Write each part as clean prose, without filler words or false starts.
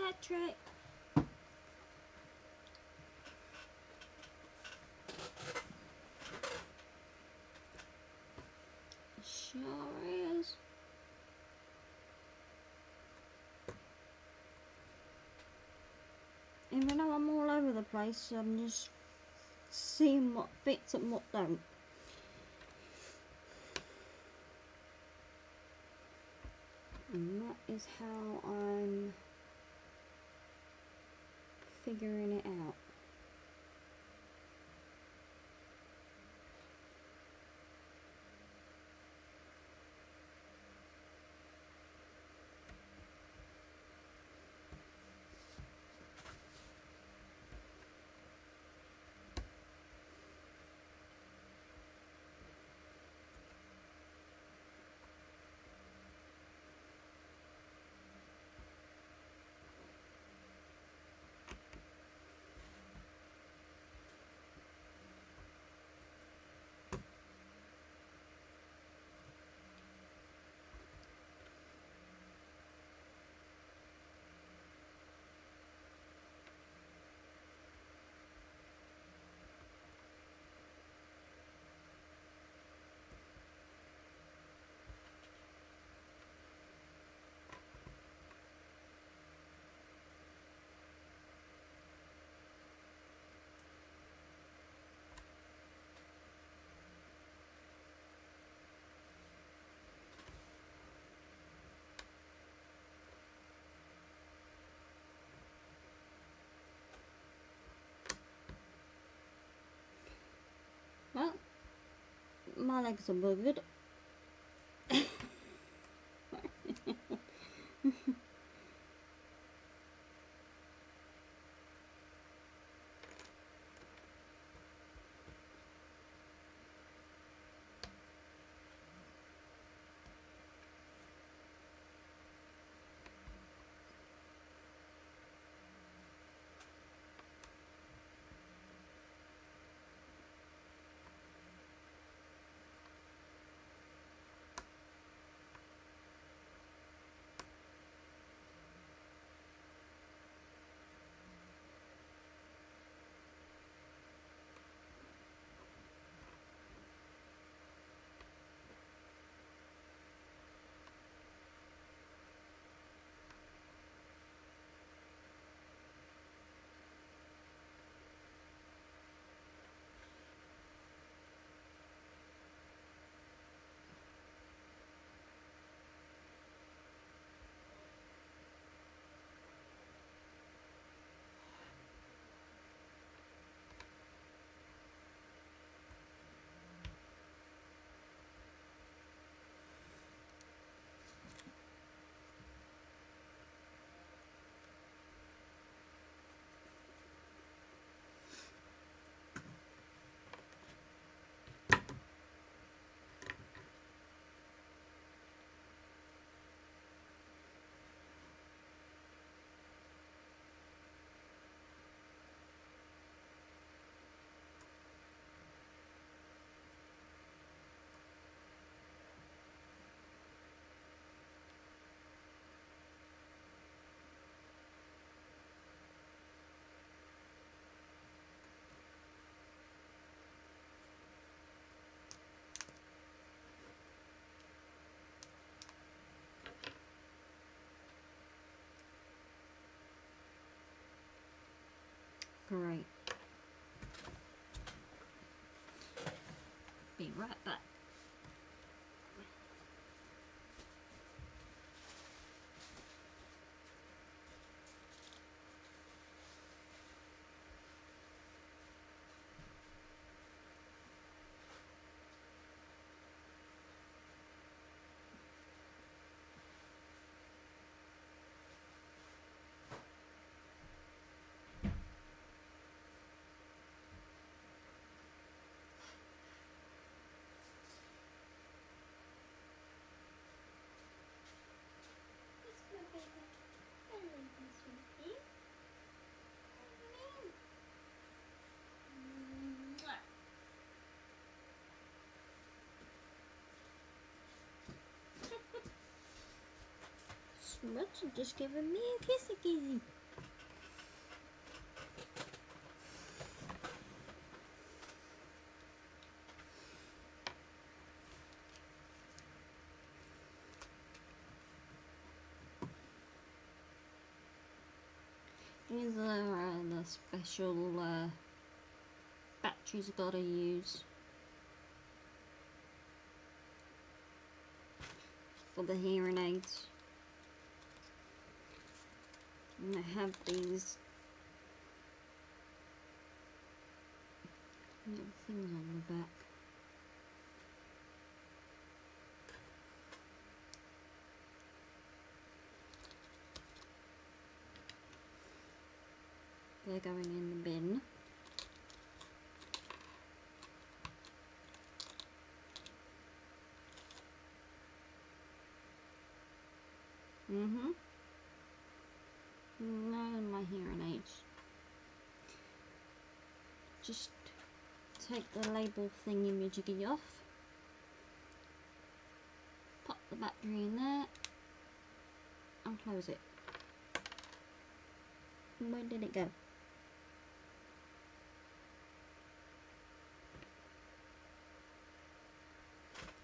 Patrick. Sure is. Even though I'm all over the place, I'm just seeing what fits and what don't. And that is how I'm figuring it out. Well, my legs are buggered. Great. Be right back. What's just giving me a kissy kissy? These are the special batteries I've got to use for the hearing aids. And they have these little things on the back. They're going in the bin. No, my hearing aids. Just take the label thingy-majiggy off. Pop the battery in there. And close it. Where did it go?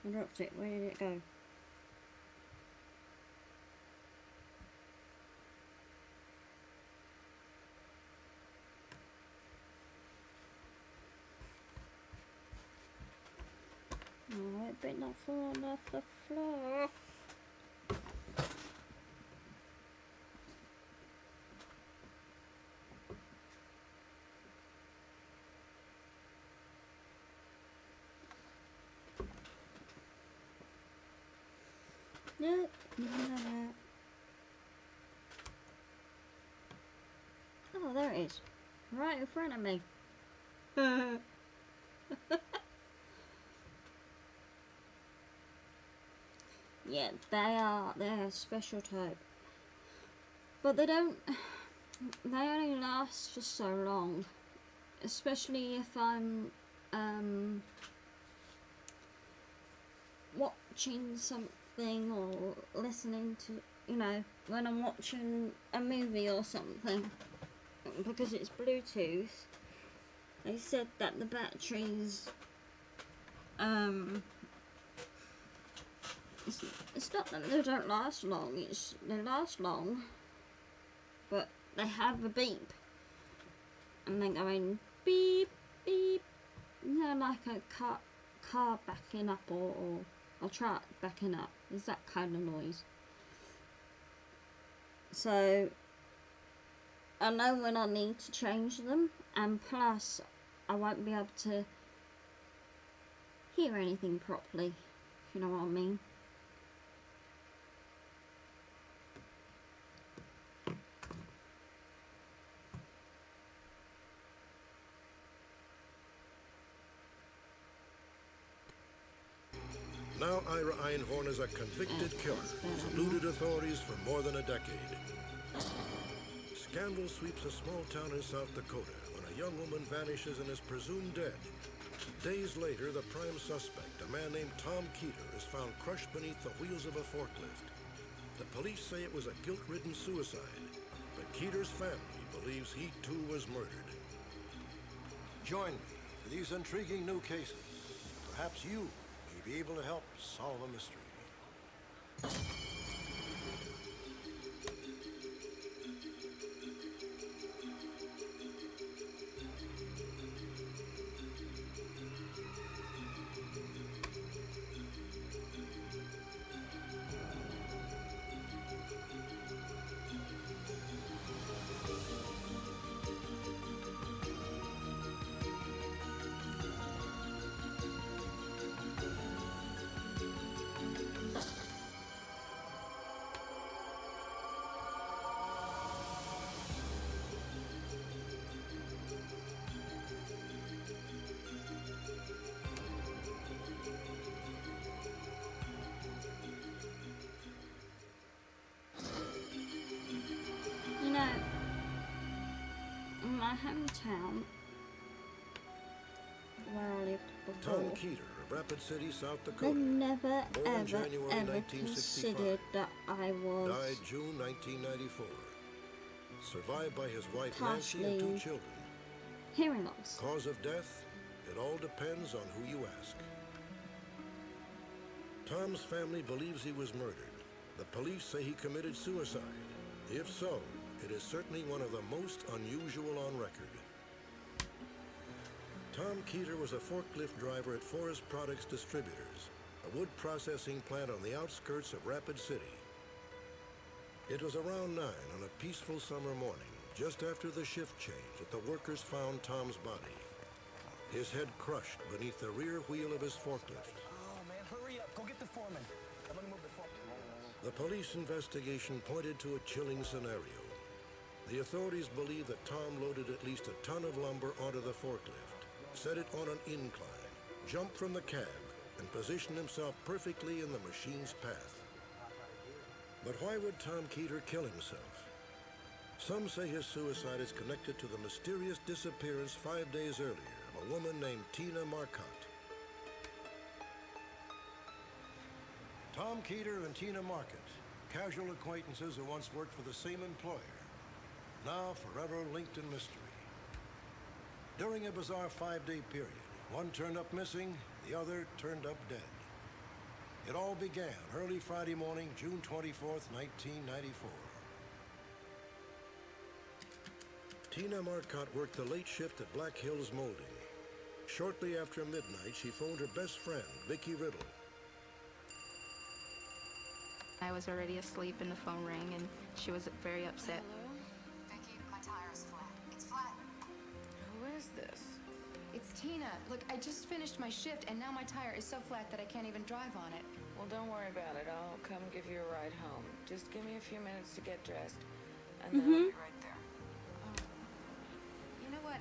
I dropped it. Where did it go? Oh, it better not fall off the floor. Nope, no. Oh, there it is. Right in front of me. Yeah, they're a special type. But they only last for so long. Especially if I'm watching something or listening to, when I'm watching a movie or something. Because it's Bluetooth, they said that the batteries, it's not that they don't last long, they last long, but they have a beep, and they're going beep, beep, like a car backing up or a truck backing up. Is that kind of noise. So I know when I need to change them, and plus I won't be able to hear anything properly, if you know what I mean. Now Ira Einhorn is a convicted killer who's eluded authorities for more than a decade. Scandal sweeps a small town in South Dakota when a young woman vanishes and is presumed dead. Days later, the prime suspect, a man named Tom Keeter, is found crushed beneath the wheels of a forklift. The police say it was a guilt-ridden suicide, but Keeter's family believes he too was murdered. Join me for these intriguing new cases. Perhaps you may be able to help solve a mystery. In my hometown, where I lived before. Tom Keeter, of Rapid City, South They Dakota. never, Born ever, January ever 1965. considered that I was Died June 1994. Survived by his wife Nancy and 2 partially children. hearing loss. Cause of death? It all depends on who you ask. Tom's family believes he was murdered. The police say he committed suicide. If so, it is certainly one of the most unusual on record. Tom Keeter was a forklift driver at Forest Products Distributors, a wood processing plant on the outskirts of Rapid City. It was around 9 on a peaceful summer morning, just after the shift change, that the workers found Tom's body. His head crushed beneath the rear wheel of his forklift. Oh, man, hurry up. Go get the foreman. I'm gonna move the foreman. The police investigation pointed to a chilling scenario. The authorities believe that Tom loaded at least a ton of lumber onto the forklift, set it on an incline, jumped from the cab, and positioned himself perfectly in the machine's path. But why would Tom Keeter kill himself? Some say his suicide is connected to the mysterious disappearance 5 days earlier of a woman named Tina Marcotte. Tom Keeter and Tina Marcotte, casual acquaintances who once worked for the same employer, now forever linked in mystery. During a bizarre 5-day period, one turned up missing, the other turned up dead. It all began early Friday morning, June 24th, 1994. Tina Marcotte worked the late shift at Black Hills Molding. Shortly after midnight, she phoned her best friend, Vicki Riddle. I was already asleep and the phone rang, and she was very upset. Hello? Vicki, my tire's flat. It's flat. Who is this? It's Tina. Look, I just finished my shift, and now my tire is so flat that I can't even drive on it. Well, don't worry about it. I'll come give you a ride home. Just give me a few minutes to get dressed, and then I'll be right there. You know what?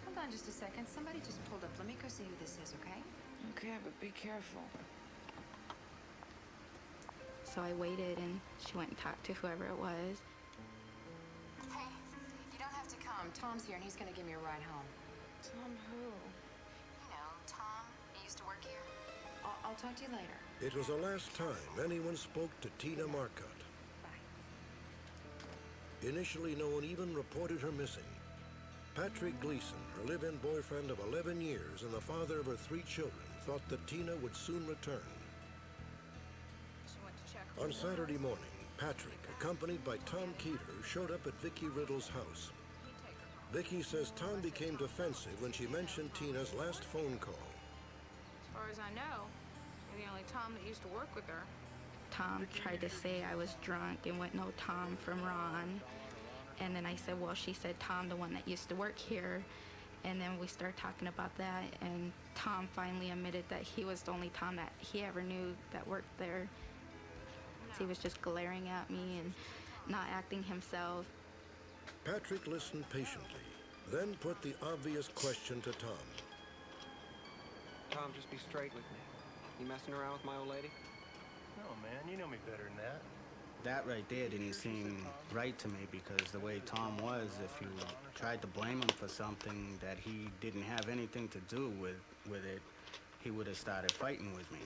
Hold on just a second. Somebody just pulled up. Let me go see who this is, okay? Okay, but be careful. So I waited, and she went and talked to whoever it was. Hey, you don't have to come. Tom's here, and he's gonna give me a ride home. Tom who? You know, Tom. He used to work here. I'll talk to you later. It was the last time anyone spoke to Tina Marcotte. Bye. Initially, no one even reported her missing. Patrick Gleason, her live-in boyfriend of 11 years and the father of her 3 children, thought that Tina would soon return. On Saturday morning, Patrick, accompanied by Tom Keeter, showed up at Vicki Riddle's house. Vicki says Tom became defensive when she mentioned Tina's last phone call. As far as I know, you're the only Tom that used to work with her. Tom tried to say I was drunk and wouldn't know Tom from Ron. And then I said, well, she said Tom, the one that used to work here. And then we started talking about that, and Tom finally admitted that he was the only Tom that he ever knew that worked there. He was just glaring at me and not acting himself. Patrick listened patiently, then put the obvious question to Tom. Tom, just be straight with me. You messing around with my old lady? No, man, you know me better than that. That right there didn't seem right to me, because the way Tom was, if you tried to blame him for something that he didn't have anything to do with it, he would have started fighting with me.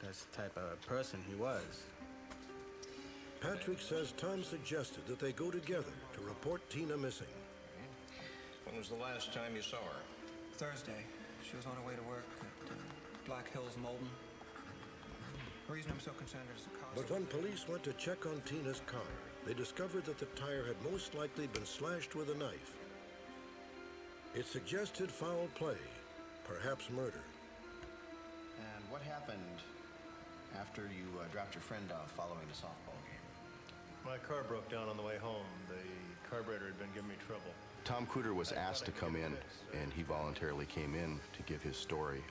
That's the type of person he was. Patrick says Tom suggested that they go together to report Tina missing. When was the last time you saw her? Thursday. She was on her way to work at Black Hills Molding. The reason I'm so concerned is the cost. But when police went to check on Tina's car, they discovered that the tire had most likely been slashed with a knife. It suggested foul play, perhaps murder. And what happened after you dropped your friend off following the softball game? My car broke down on the way home. The carburetor had been giving me trouble. Tom Cooter was asked to come in, and he voluntarily came in to give his story.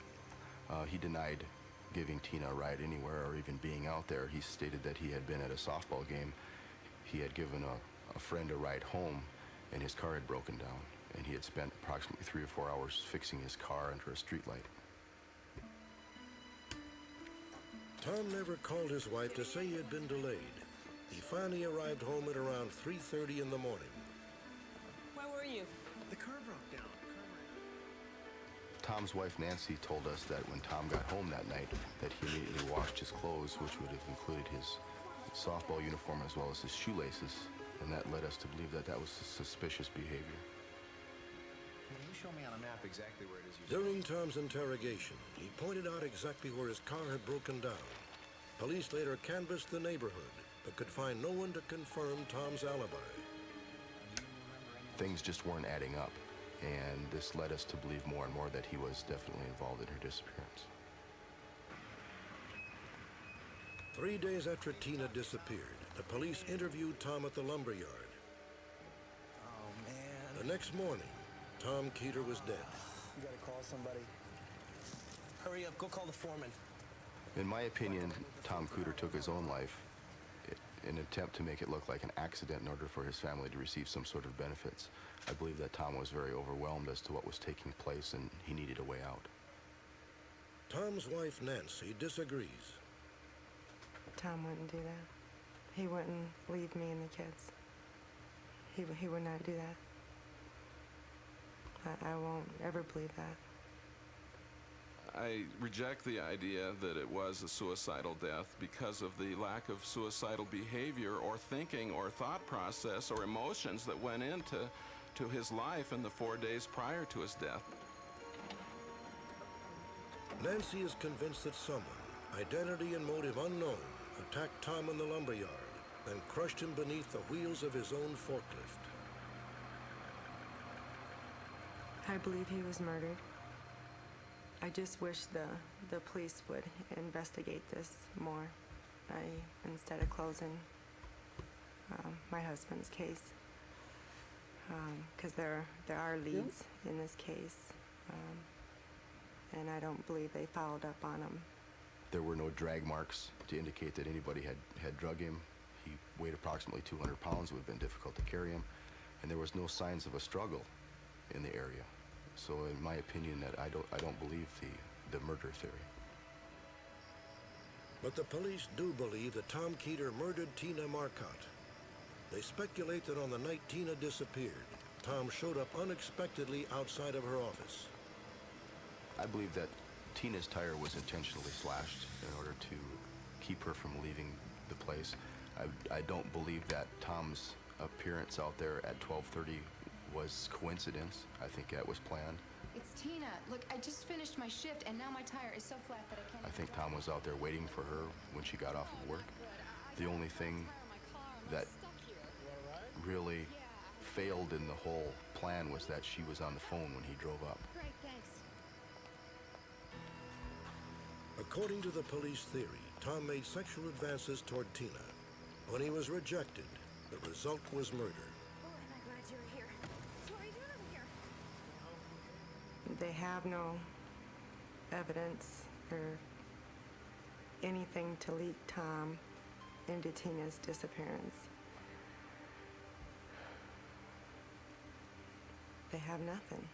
He denied giving Tina a ride anywhere or even being out there. He stated that he had been at a softball game. He had given a friend a ride home, and his car had broken down, and he had spent approximately 3 or 4 hours fixing his car under a streetlight. Tom never called his wife to say he had been delayed. He finally arrived home at around 3:30 in the morning. Where were you? The car broke down. Tom's wife, Nancy, told us that when Tom got home that night, that he immediately washed his clothes, which would have included his softball uniform as well as his shoelaces, and that led us to believe that that was suspicious behavior. Can you show me on a map exactly where it is you During Tom's interrogation, he pointed out exactly where his car had broken down. Police later canvassed the neighborhood, but could find no one to confirm Tom's alibi. Things just weren't adding up, and this led us to believe more and more that he was definitely involved in her disappearance. 3 days after Tina disappeared, the police interviewed Tom at the lumber yard. Oh, man. The next morning, Tom Keeter was dead. You gotta call somebody. Hurry up, go call the foreman. In my opinion, Tom Cooter took his own life in an attempt to make it look like an accident in order for his family to receive some sort of benefits. I believe that Tom was very overwhelmed as to what was taking place and he needed a way out. Tom's wife, Nancy, disagrees. Tom wouldn't do that. He wouldn't leave me and the kids. He would not do that. I won't ever believe that. I reject the idea that it was a suicidal death because of the lack of suicidal behavior or thinking or thought process or emotions that went into his life in the 4 days prior to his death. Nancy is convinced that someone, identity and motive unknown, attacked Tom in the lumber yard, then crushed him beneath the wheels of his own forklift. I believe he was murdered. I just wish the police would investigate this more, instead of closing my husband's case, because there are leads in this case, and I don't believe they followed up on him. There were no drag marks to indicate that anybody had drug him. He weighed approximately 200 pounds. It would have been difficult to carry him, and there was no signs of a struggle in the area. So in my opinion, that I don't believe the murder theory. But the police do believe that Tom Keeter murdered Tina Marcotte. They speculate that on the night Tina disappeared, Tom showed up unexpectedly outside of her office. I believe that Tina's tire was intentionally slashed in order to keep her from leaving the place. I don't believe that Tom's appearance out there at 12:30 was coincidence. I think that was planned. It's Tina. Look, I just finished my shift, and now my tire is so flat that I can't... I think Tom was out there waiting for her when she got off of work. The only thing that really failed in the whole plan was that she was on the phone when he drove up. Great, thanks. According to the police theory, Tom made sexual advances toward Tina. When he was rejected, the result was murder. They have no evidence or anything to lead Tom into Tina's disappearance. They have nothing.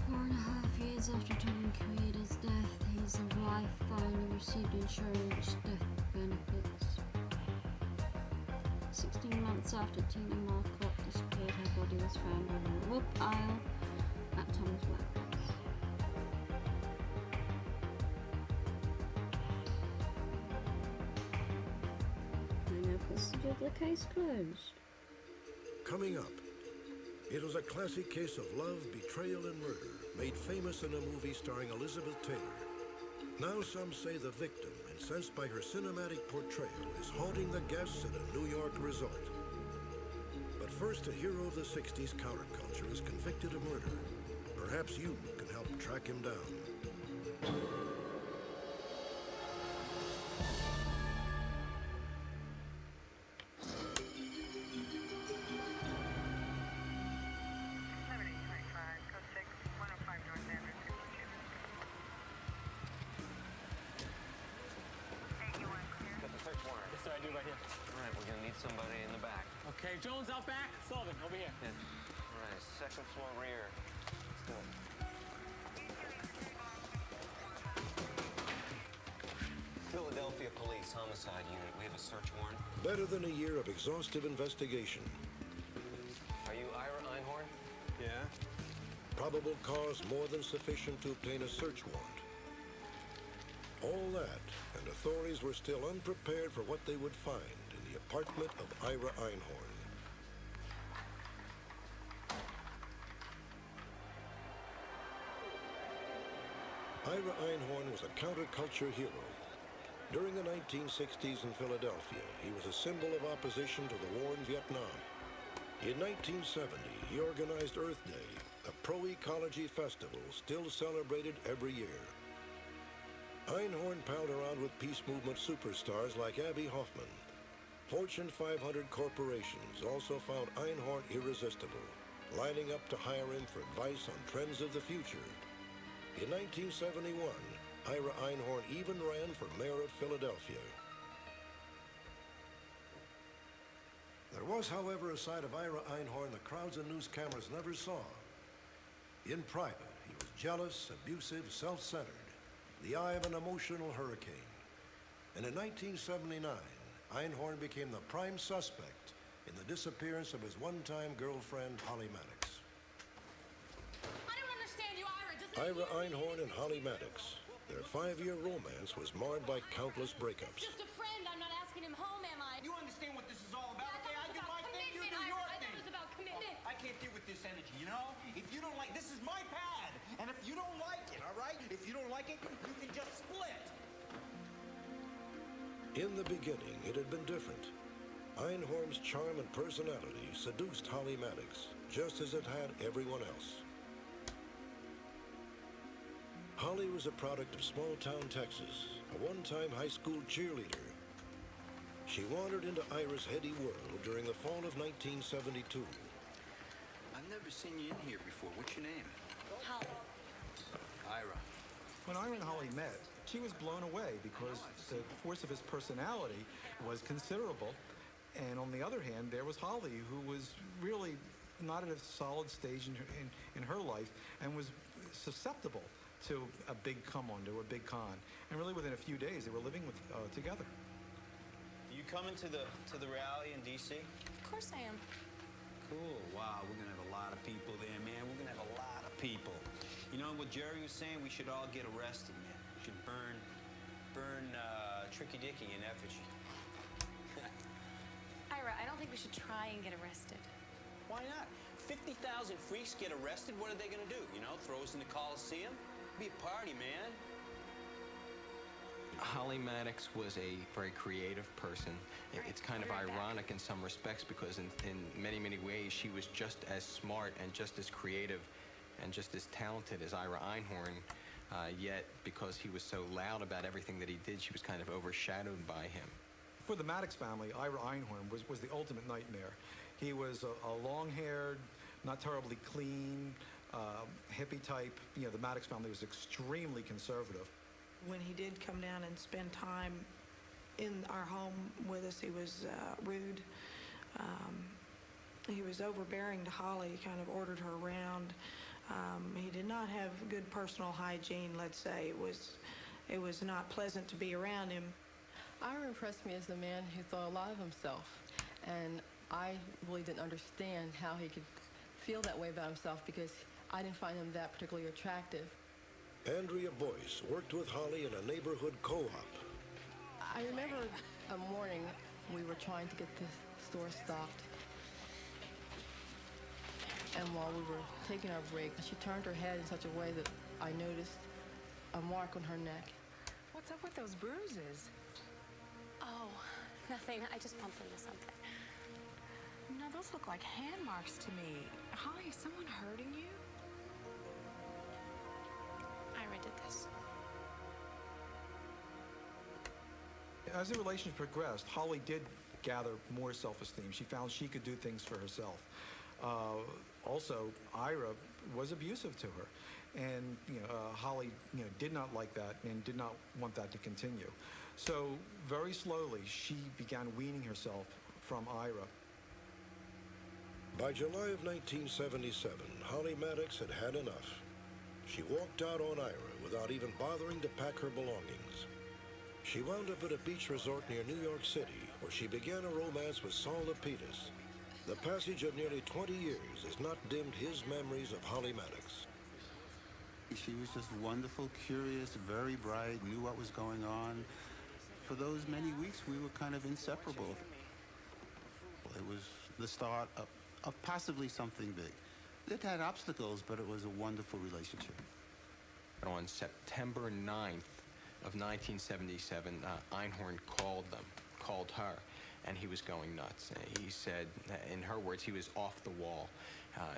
4.5 years after Tom Keeter's death, his wife finally received insurance death benefits. 16 months after Tina Marcotte disappeared, her body was found on a wood pile at Tom's workplace. They now consider the case closed. Coming up, it was a classic case of love, betrayal, and murder, made famous in a movie starring Elizabeth Taylor. Now some say the victim, incensed by her cinematic portrayal, is haunting the guests at a New York resort. But first, a hero of the 60s counterculture is convicted of murder. Perhaps you can help track him down. Somebody in the back. Okay, Jones out back. Sullivan, over here. Yeah. All right, second floor rear. Let's go. Philadelphia Police Homicide Unit. We have a search warrant. Better than a year of exhaustive investigation. Einhorn? Yeah? Probable cause more than sufficient to obtain a search warrant. All that, and authorities were still unprepared for what they would find in the apartment of Ira Einhorn. Ira Einhorn was a counterculture hero. During the 1960s in Philadelphia, he was a symbol of opposition to the war in Vietnam. In 1970, he organized Earth Day, a pro-ecology festival still celebrated every year. Einhorn palled around with peace movement superstars like Abby Hoffman. Fortune 500 corporations also found Einhorn irresistible, lining up to hire him for advice on trends of the future. In 1971, Ira Einhorn even ran for mayor of Philadelphia. There was, however, a side of Ira Einhorn the crowds and news cameras never saw. In private, he was jealous, abusive, self-centered, the eye of an emotional hurricane. And in 1979, Einhorn became the prime suspect in the disappearance of his one-time girlfriend, Holly Maddox. I don't understand you, Ira. Ira Einhorn and Holly Maddox. Their 5-year romance was marred by countless breakups. Just a friend. I'm not asking him home, am I? You understand what this is all about? Yeah, I do my thing, you do your thing. I thought it was about commitment. I can't deal with this energy, you know? If you don't like, this is my pad. And if you don't like it, all right? If you don't like it, you can just split. In the beginning, it had been different. Einhorn's charm and personality seduced Holly Maddox, just as it had everyone else. Holly was a product of small-town Texas, a one-time high school cheerleader. She wandered into Ira's heady world during the fall of 1972. I've never seen you in here before. What's your name? Holly. Ira. When Ira and Holly met, she was blown away because the force of his personality was considerable. And on the other hand, there was Holly, who was really not at a solid stage in her life and was susceptible to a big come-on, to a big con. And really within a few days, they were living together. You coming to the rally in D.C.? Of course I am. Cool. Wow, we're going to have a lot of people there, man. We're going to have a lot of people. You know what Jerry was saying? We should all get arrested, man. We should burn Tricky Dicky in effigy. Ira, I don't think we should try and get arrested. Why not? 50,000 freaks get arrested. What are they going to do? You know, throw us in the Coliseum? Be a party, man. Holly Maddox was a very creative person. It's kind of ironic in some respects because in many, many ways she was just as smart and just as creative and just as talented as Ira Einhorn, yet because he was so loud about everything that he did, she was kind of overshadowed by him. For the Maddox family, Ira Einhorn was the ultimate nightmare. He was a long-haired, not terribly clean, hippie type. You know, the Maddox family was extremely conservative. When he did come down and spend time in our home with us, he was rude. He was overbearing to Holly, kind of ordered her around. He did not have good personal hygiene, let's say. It was not pleasant to be around him. Ira impressed me as a man who thought a lot of himself, and I really didn't understand how he could feel that way about himself because I didn't find him that particularly attractive. Andrea Boyce worked with Holly in a neighborhood co-op. I remember a morning we were trying to get the store stocked, and while we were taking our break, she turned her head in such a way that I noticed a mark on her neck. What's up with those bruises? Oh, nothing. I just bumped into something. No, those look like hand marks to me. Holly, is someone hurting you? Ira did this. As the relationship progressed, Holly did gather more self-esteem. She found she could do things for herself. Also, Ira was abusive to her. And Holly did not like that and did not want that to continue. So very slowly, she began weaning herself from Ira. By July of 1977, Holly Maddox had had enough. She walked out on Ira without even bothering to pack her belongings. She wound up at a beach resort near New York City, where she began a romance with Saul Lapidus. The passage of nearly 20 years has not dimmed his memories of Holly Maddox. She was just wonderful, curious, very bright, knew what was going on. For those many weeks, we were kind of inseparable. It was the start of possibly something big. It had obstacles, but it was a wonderful relationship. On September 9th of 1977, Einhorn called her, and he was going nuts. He said, in her words, he was off the wall.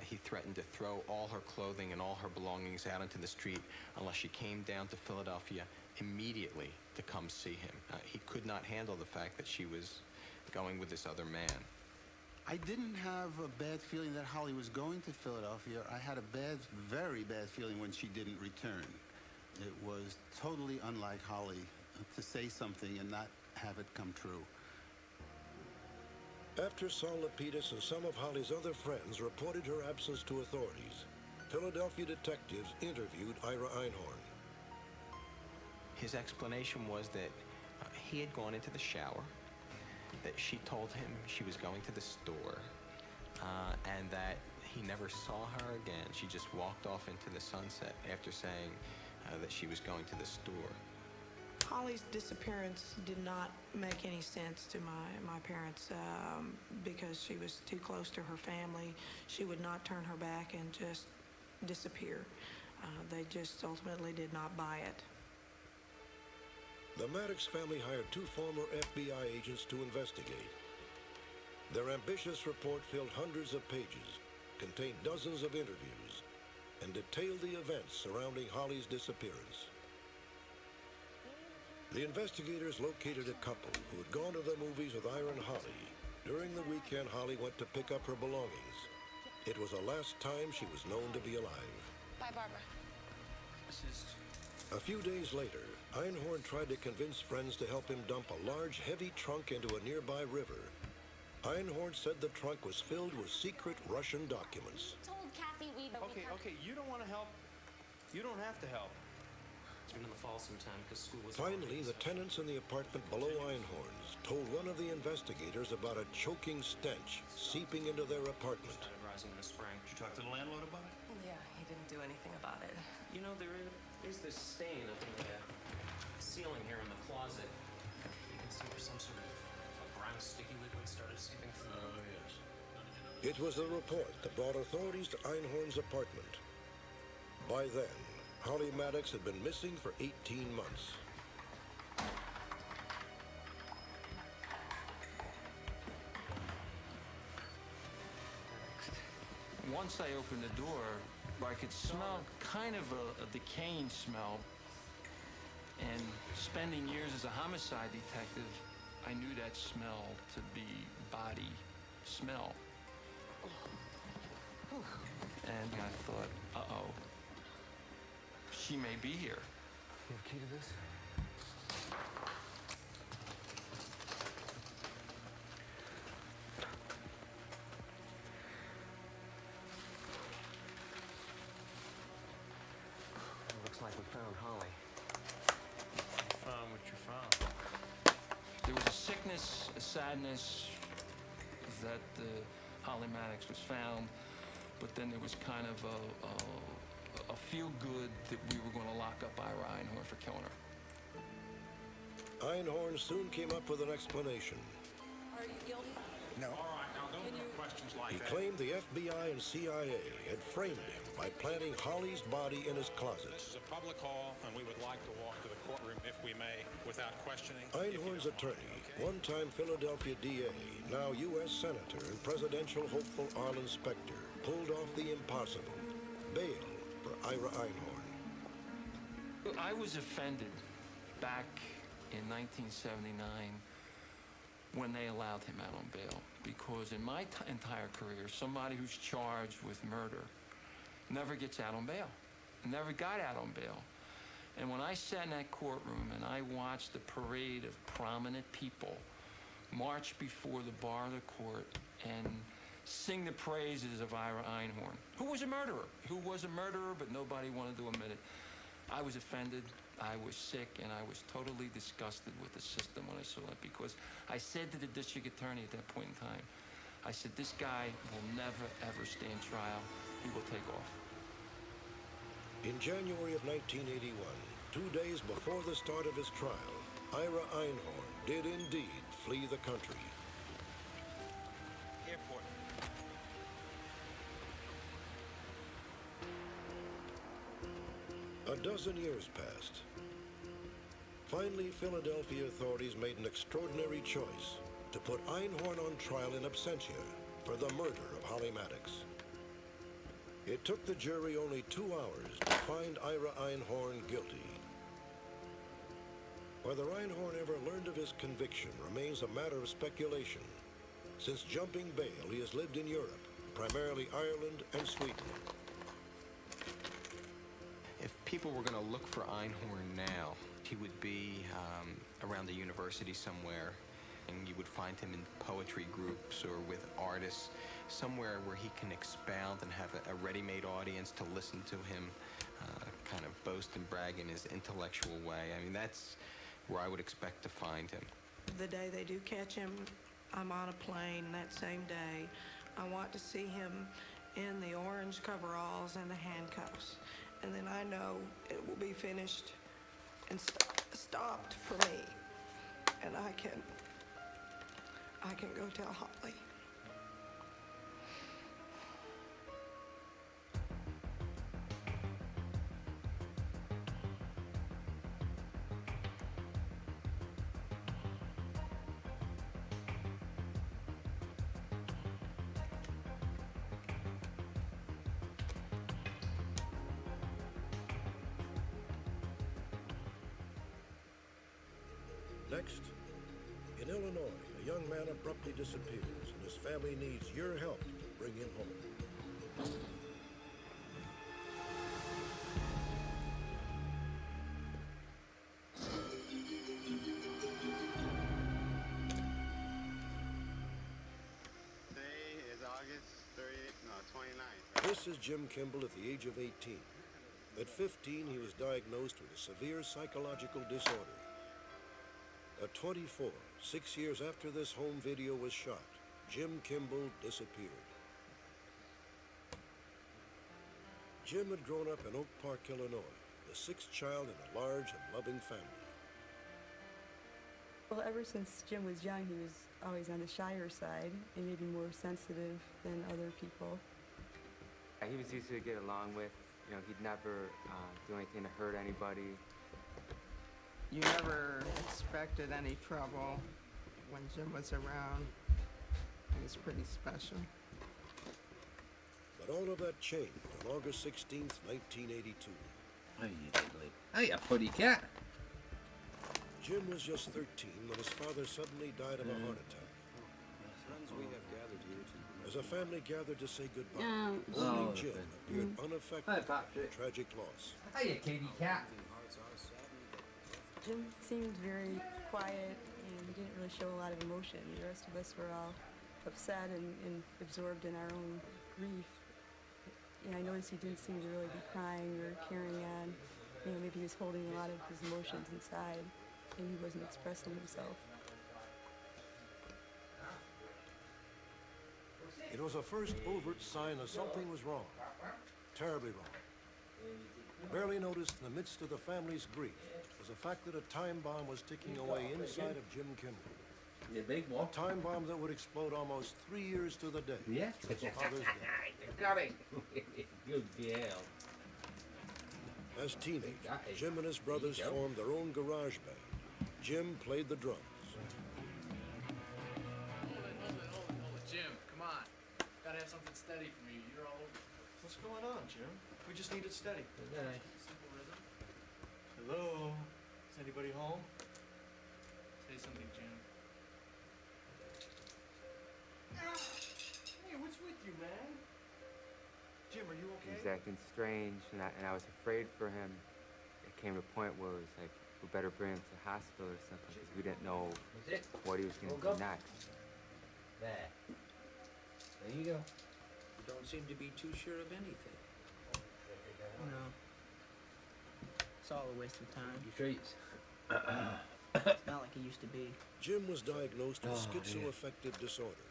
He threatened to throw all her clothing and all her belongings out into the street unless she came down to Philadelphia immediately to come see him. He could not handle the fact that she was going with this other man. I didn't have a bad feeling that Holly was going to Philadelphia. I had a very bad feeling when she didn't return. It was totally unlike Holly to say something and not have it come true. After Saul Lapidus and some of Holly's other friends reported her absence to authorities, Philadelphia detectives interviewed Ira Einhorn. His explanation was that he had gone into the shower, that she told him she was going to the store, and that he never saw her again. She just walked off into the sunset after saying that she was going to the store. Holly's disappearance did not make any sense to my parents because she was too close to her family. She would not turn her back and just disappear. They just ultimately did not buy it. The Maddox family hired 2 former FBI agents to investigate. Their ambitious report filled hundreds of pages, contained dozens of interviews, and detailed the events surrounding Holly's disappearance. The investigators located a couple who had gone to the movies with Ira and Holly. During the weekend, Holly went to pick up her belongings. It was the last time she was known to be alive. Bye, Barbara. A few days later, Einhorn tried to convince friends to help him dump a large, heavy trunk into a nearby river. Einhorn said the trunk was filled with secret Russian documents. Told Kathy we... Okay, you don't want to help. You don't have to help. In the fall sometime because school was... Finally, the tenants in the apartment below Einhorn's told one of the investigators about a choking stench seeping into their apartment. Started rising in the spring. Did you talk to the landlord about it? Yeah, he didn't do anything about it. You know, there is this stain up in the ceiling here in the closet. You can see where some sort of a brown sticky liquid started seeping through. Oh, yes. It was the report that brought authorities to Einhorn's apartment. By then, Holly Maddox had been missing for 18 months. Once I opened the door, I could smell kind of a decaying smell. And spending years as a homicide detective, I knew that smell to be body smell. And I thought, uh-oh. She may be here. You have a key to this? Looks like we found Holly. You found what you found. There was a sickness, a sadness that Holly Maddox was found, but then there was kind of a feel-good that we were going to lock up Ira Einhorn for killing her. Einhorn soon came up with an explanation. Are you guilty? No. All right, now don't put questions like He that. claimed the FBI and CIA had framed him by planting Holly's body in his closet. This is a public hall, and we would like to walk to the courtroom, if we may, without questioning. Einhorn's attorney, one-time Philadelphia DA, now U.S. Senator and presidential hopeful Arlen Specter, pulled off the impossible. Bail for Ira Einhorn. I was offended back in 1979 when they allowed him out on bail, because in my entire career, somebody who's charged with murder never gets out on bail, never got out on bail. And when I sat in that courtroom and I watched the parade of prominent people march before the bar of the court and sing the praises of Ira Einhorn, who was a murderer, but nobody wanted to admit it, I was offended, I was sick, and I was totally disgusted with the system when I saw it, because I said to the district attorney at that point in time, I said, this guy will never, ever stand trial. He will take off. In January of 1981, 2 days before the start of his trial, Ira Einhorn did indeed flee the country. Airport. A dozen years passed. Finally, Philadelphia authorities made an extraordinary choice to put Einhorn on trial in absentia for the murder of Holly Maddox. It took the jury only 2 hours to find Ira Einhorn guilty. Whether Einhorn ever learned of his conviction remains a matter of speculation. Since jumping bail, he has lived in Europe, primarily Ireland and Sweden. If people were going to look for Einhorn now, he would be around the university somewhere, and you would find him in poetry groups or with artists, somewhere where he can expound and have a ready-made audience to listen to him kind of boast and brag in his intellectual way. I mean, that's where I would expect to find him. The day they do catch him, I'm on a plane that same day. I want to see him in the orange coveralls and the handcuffs. And then I know it will be finished and stopped for me. And I can go tell Holly. Next, in Illinois, a young man abruptly disappears, and his family needs your help to bring him home. Today is August 29th. This is Jim Kimball at the age of 18. At 15, he was diagnosed with a severe psychological disorder. At 24, 6 years after this home video was shot, Jim Kimball disappeared. Jim had grown up in Oak Park, Illinois, the sixth child in a large and loving family. Well, ever since Jim was young, he was always on the shyer side and maybe more sensitive than other people. He was easy to get along with. You know, he'd never do anything to hurt anybody. You never expected any trouble when Jim was around. It was pretty special. But all of that changed on August 16th, 1982. How you diddly? Hiya, putty cat. Jim was just 13 when his father suddenly died of a heart attack. Friends, we have gathered here to... As a family gathered to say goodbye, Oh. only Jim appeared unaffected by the tragic loss. Hiya, kitty cat. Jim seemed very quiet and he didn't really show a lot of emotion. The rest of us were all upset and absorbed in our own grief. And I noticed he didn't seem to really be crying or carrying on. You know, maybe he was holding a lot of his emotions inside and he wasn't expressing himself. It was a first overt sign that something was wrong, terribly wrong. Barely noticed in the midst of the family's grief was the fact that a time bomb was ticking away inside of Jim Kimball. The big one. A time bomb that would explode almost 3 years to the day. Yeah. His father's death. Got it. Good girl. As teenagers, Jim and his brothers formed their own garage band. Jim played the drums. Hold it, Jim, come on. Gotta have something steady for me. You're all over the place. What's going on, Jim? We just need it steady. Simple rhythm. Hello? Is anybody home? Say something, Jim. Hey, what's with you, man? Jim, are you He okay? was acting strange, and I was afraid for him. It came to a point where it was like, we better bring him to hospital or something, because we didn't know what he was going to do next. There. There you go. You don't seem to be too sure of anything. No. It's all a waste of time. You treats. It's not like it used to be. Jim was diagnosed with schizoaffective disorder,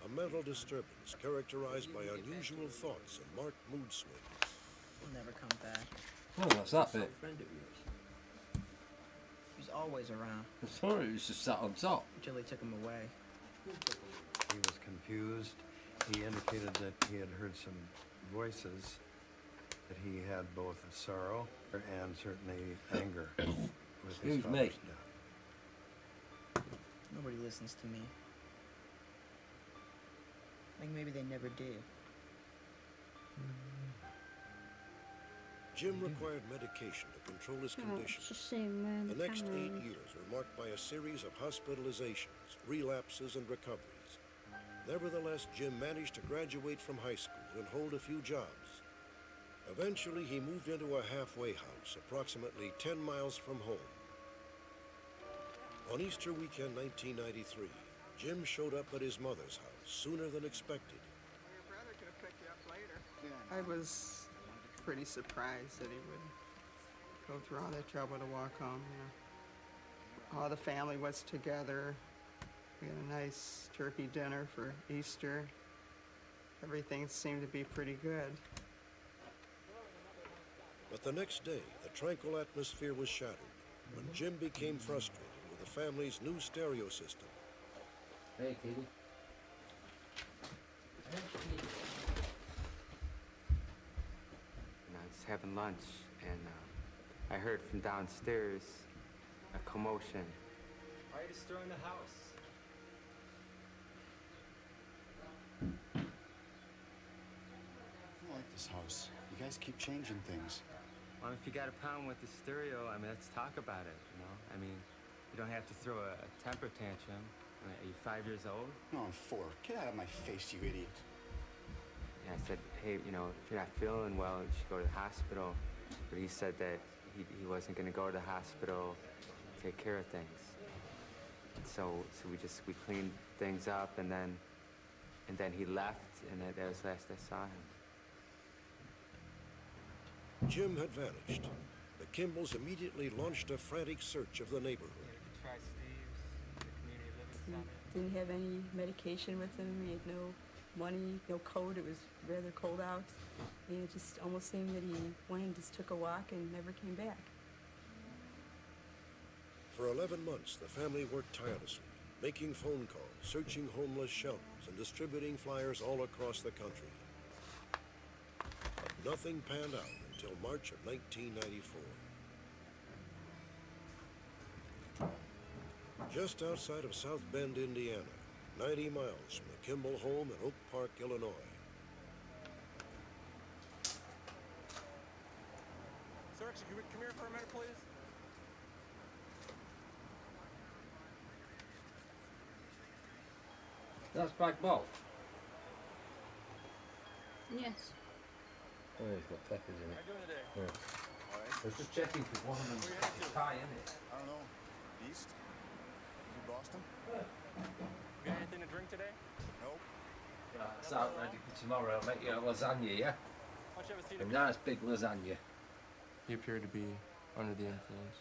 a a mental disturbance characterized by unusual thoughts and marked mood swings. He'll never come back. Oh, what's that bit? A friend of yours. He's always around. I thought it was just sat on top. Until they took him away. He was confused. He indicated that he had heard some voices, that he had both sorrow and certainly anger with his father's death. Nobody listens to me. Like maybe they never did. Jim required medication to control his condition. The next 8 years were marked by a series of hospitalizations, relapses, and recoveries. Nevertheless, Jim managed to graduate from high school and hold a few jobs. Eventually, he moved into a halfway house approximately 10 miles from home. On Easter weekend 1993, Jim showed up at his mother's house sooner than expected. Your brother could have picked you up later. I was pretty surprised that he would go through all that trouble to walk home, you know. All the family was together. We had a nice turkey dinner for Easter. Everything seemed to be pretty good. But the next day, the tranquil atmosphere was shattered when Jim became frustrated with the family's new stereo system. Hey, Katie. And I was having lunch, and I heard from downstairs a commotion. Why are you destroying the house? I like this house. You guys keep changing things. Well, if you got a problem with the stereo, I mean, let's talk about it, you know? I mean, you don't have to throw a temper tantrum. I mean, are you 5 years old? No, I'm 4. Get out of my face, you idiot. Yeah, I said, hey, you know, if you're not feeling well, you should go to the hospital. But he said that he wasn't going to go to the hospital, take care of things. So we cleaned things up, and then he left, and that was the last I saw him. Jim had vanished. The Kimballs immediately launched a frantic search of the neighborhood. He didn't have any medication with him. He had no money, no coat. It was rather cold out. And it just almost seemed that he went and just took a walk and never came back. For 11 months, the family worked tirelessly, making phone calls, searching homeless shelters, and distributing flyers all across the country. But nothing panned out until March of 1994. Just outside of South Bend, Indiana, 90 miles from the Kimball home in Oak Park, Illinois. Sir, can you come here for a minute, please? That's Black Bolt. Yes. Oh, he's got peppers in it. How you doing today? Yeah. All right. I was just checking because one of them is Thai, isn't it? I don't know. East? You Boston? You got anything to drink today? Nope. Right, it's out ready for tomorrow. I'll make you a lasagna, yeah? Why don't you have a seat? A nice big lasagna. He appeared to be under the influence.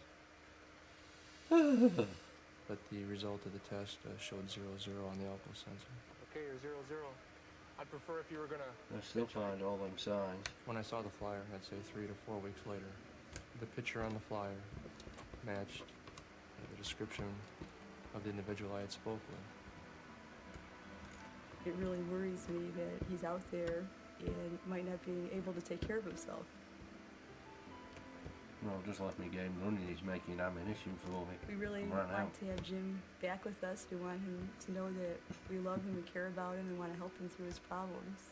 But the result of the test showed 0-0 on the alcohol sensor. Okay, you're 0-0. I'd prefer if you were gonna... I still find all them signs. When I saw the flyer, I'd say 3 to 4 weeks later, the picture on the flyer matched the description of the individual I had spoke with. It really worries me that he's out there and might not be able to take care of himself. Well, just left me game running. He's making ammunition for me. We really want to have Jim back with us. We want him to know that we love him, we care about him, and want to help him through his problems.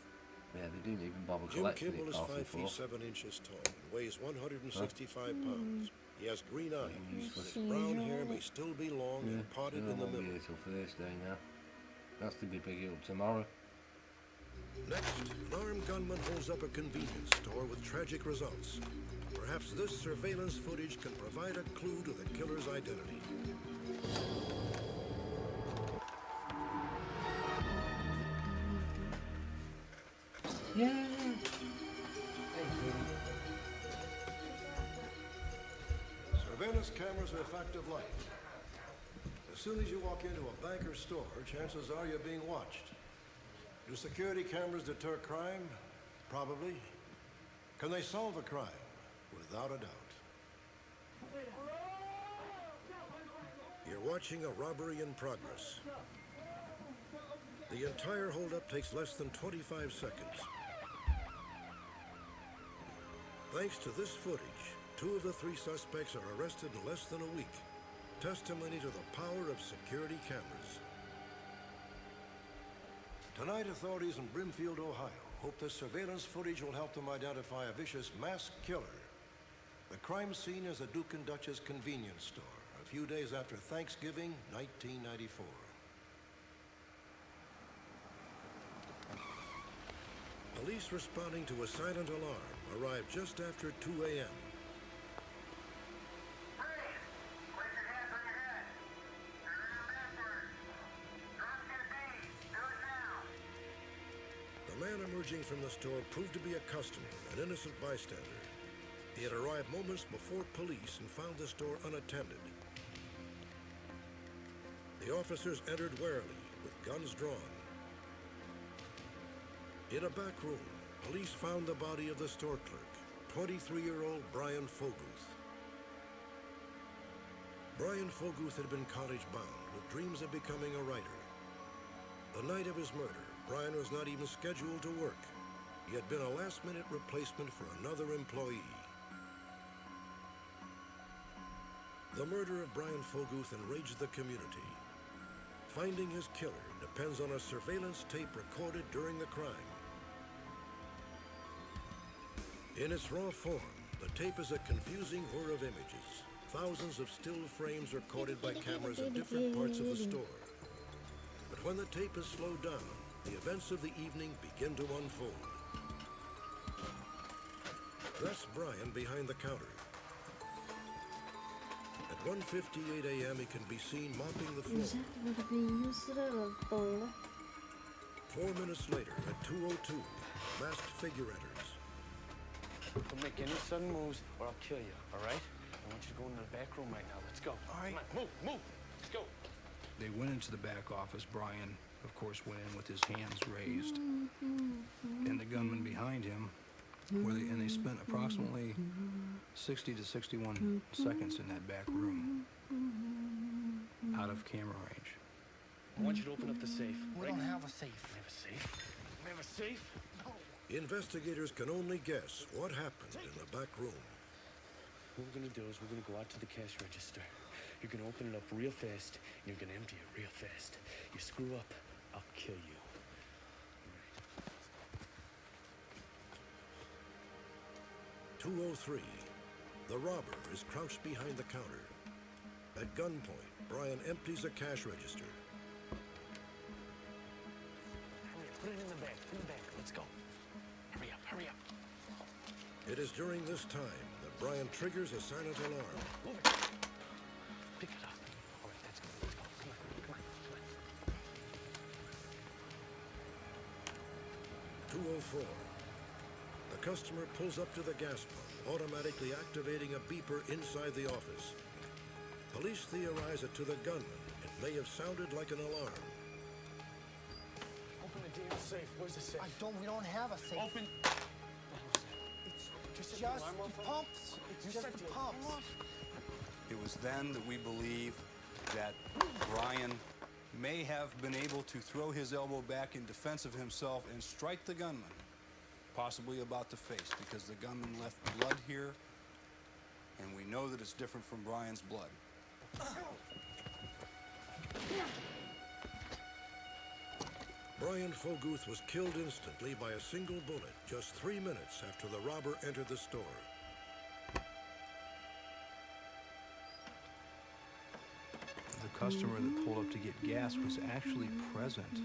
Yeah, they didn't even bother Jim collecting Kimball it is off 5 feet before. 7 inches tall and weighs 165 pounds. He has green eyes, and his brown hair may still be long and potted in the middle. Won't be here till Thursday now. That's to be picking up tomorrow. Next, an armed gunman holds up a convenience store with tragic results. Perhaps this surveillance footage can provide a clue to the killer's identity. Yeah. Surveillance cameras are effective light. As soon as you walk into a bank or store, chances are you're being watched. Do security cameras deter crime? Probably. Can they solve a crime? Without a doubt. You're watching a robbery in progress. The entire holdup takes less than 25 seconds. Thanks to this footage, 2 of the 3 suspects are arrested in less than a week. Testimony to the power of security cameras. Tonight, authorities in Brimfield, Ohio, hope this surveillance footage will help them identify a vicious masked killer. The crime scene is a Duke and Duchess convenience store, a few days after Thanksgiving, 1994. Police responding to a silent alarm arrived just after 2 a.m. The man emerging from the store proved to be a customer, an innocent bystander. He had arrived moments before police and found the store unattended. The officers entered warily, with guns drawn. In a back room, police found the body of the store clerk, 23-year-old Brian Foguth. Brian Foguth had been college-bound, with dreams of becoming a writer. The night of his murder, Brian was not even scheduled to work. He had been a last-minute replacement for another employee. The murder of Brian Foguth enraged the community. Finding his killer depends on a surveillance tape recorded during the crime. In its raw form, the tape is a confusing whir of images. Thousands of still frames recorded by cameras in different parts of the store. But when the tape is slowed down, the events of the evening begin to unfold. That's Brian behind the counter. At 1:58 a.m., he can be seen mopping the floor. 4 minutes later, at 2:02, a masked figure enters. Don't make any sudden moves or I'll kill you, all right? I want you to go into the back room right now. Let's go. All right. Come on, move. Let's go. They went into the back office. Brian, of course, went in with his hands raised. And the gunman behind him, and they spent approximately 60 to 61 seconds in that back room, out of camera range. I want you to open up the safe. We don't have a safe. We have a safe? We have a safe? No. Investigators can only guess what happened in the back room. What we're gonna do is we're gonna go out to the cash register. You're gonna open it up real fast, and you're gonna empty it real fast. You screw up, I'll kill you. 2:03. The robber is crouched behind the counter. At gunpoint, Brian empties a cash register. Put it in the bag. Let's go. Hurry up. It is during this time that Brian triggers a silent alarm. Move it. Pick it up. All right, that's good. Let's go. Come on. 2:04. The customer pulls up to the gas pump, automatically activating a beeper inside the office. Police theorize it to the gunman. It may have sounded like an alarm. Open the damn safe. Where's the safe? We don't have a safe. Open. It's just the pumps. It's just the pumps. It was then that we believe that Brian may have been able to throw his elbow back in defense of himself and strike the gunman, possibly about the face, because the gunman left blood here, and we know that it's different from Brian's blood. Brian Foguth was killed instantly by a single bullet just 3 minutes after the robber entered the store. The customer that pulled up to get gas was actually present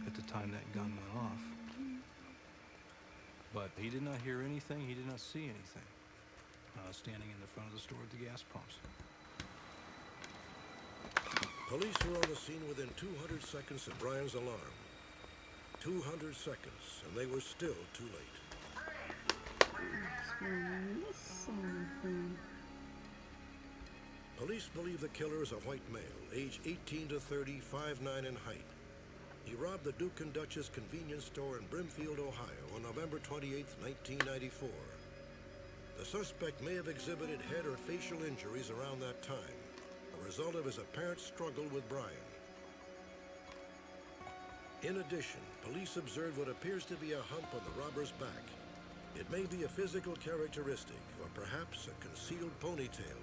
at the time that gun went off. But he did not hear anything, he did not see anything, standing in the front of the store at the gas pumps. Police are on the scene within 200 seconds of Brian's alarm. 200 seconds, and they were still too late. Police believe the killer is a white male, age 18 to 30, 5'9" in height. He robbed the Duke and Duchess convenience store in Brimfield, Ohio on November 28, 1994. The suspect may have exhibited head or facial injuries around that time, a result of his apparent struggle with Brian. In addition, police observed what appears to be a hump on the robber's back. It may be a physical characteristic, or perhaps a concealed ponytail.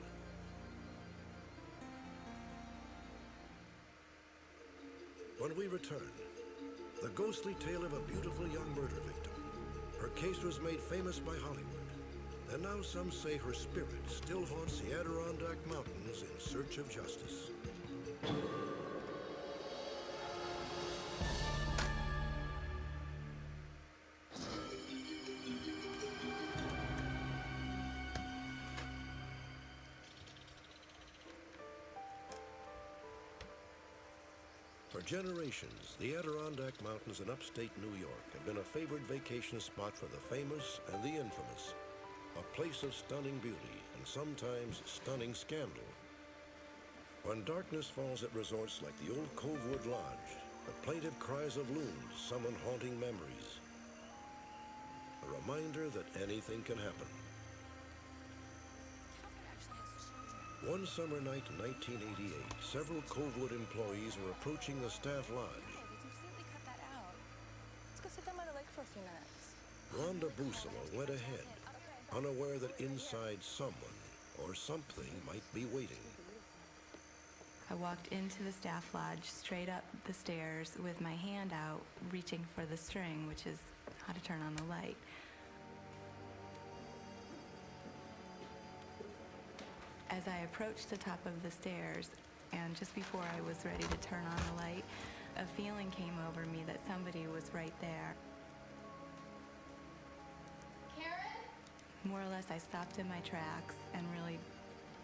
When we return, the ghostly tale of a beautiful young murder victim. Her case was made famous by Hollywood, and now some say her spirit still haunts the Adirondack Mountains in search of justice. For generations, the Adirondack Mountains in upstate New York have been a favored vacation spot for the famous and the infamous, a place of stunning beauty and sometimes stunning scandal. When darkness falls at resorts like the old Covewood Lodge, the plaintive cries of loons summon haunting memories. A reminder that anything can happen. One summer night in 1988, several Covewood employees were approaching the staff lodge. Let's go sit down by the lake for a few minutes. Rhonda Busolo went ahead, unaware that inside someone or something might be waiting. I walked into the staff lodge straight up the stairs with my hand out, reaching for the string, which is how to turn on the light. As I approached the top of the stairs, and just before I was ready to turn on the light, a feeling came over me that somebody was right there. Karen? More or less, I stopped in my tracks and really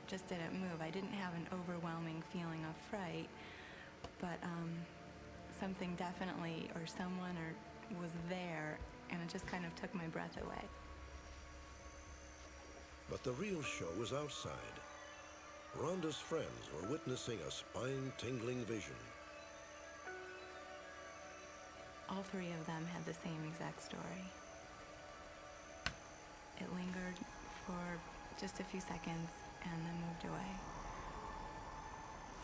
just didn't move. I didn't have an overwhelming feeling of fright, but something definitely, or someone, was there, and it just kind of took my breath away. But the real show was outside. Rhonda's friends were witnessing a spine-tingling vision. All three of them had the same exact story. It lingered for just a few seconds and then moved away.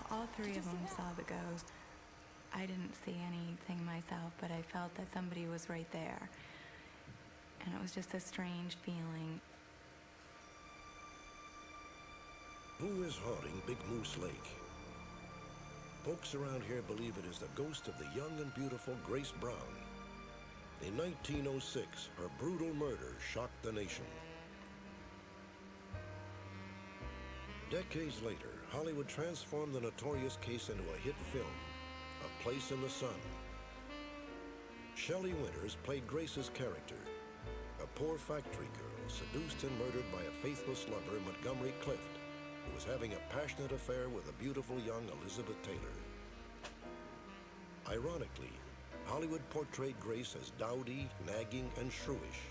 All three of them saw the ghost. I didn't see anything myself, but I felt that somebody was right there. And it was just a strange feeling. Who is haunting Big Moose Lake? Folks around here believe it is the ghost of the young and beautiful Grace Brown. In 1906, her brutal murder shocked the nation. Decades later, Hollywood transformed the notorious case into a hit film, A Place in the Sun. Shelley Winters played Grace's character, a poor factory girl seduced and murdered by a faithless lover, Montgomery Clift, who was having a passionate affair with a beautiful young Elizabeth Taylor. Ironically, Hollywood portrayed Grace as dowdy, nagging, and shrewish.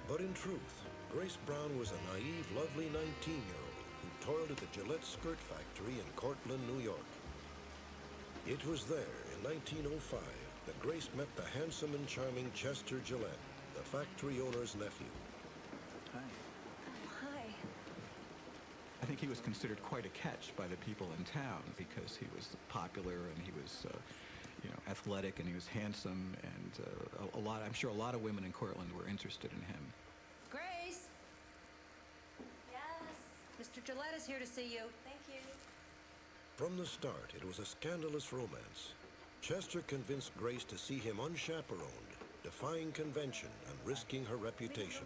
But in truth, Grace Brown was a naive, lovely 19-year-old who toiled at the Gillette skirt factory in Cortland, New York. It was there, in 1905, that Grace met the handsome and charming Chester Gillette, the factory owner's nephew. Hi. Hi. I think he was considered quite a catch by the people in town because he was popular and he was, athletic and he was handsome, and I'm sure a lot of women in Cortland were interested in him. Grace? Yes? Mr. Gillette is here to see you. Thank you. From the start, it was a scandalous romance. Chester convinced Grace to see him unchaperoned, defying convention and risking her reputation.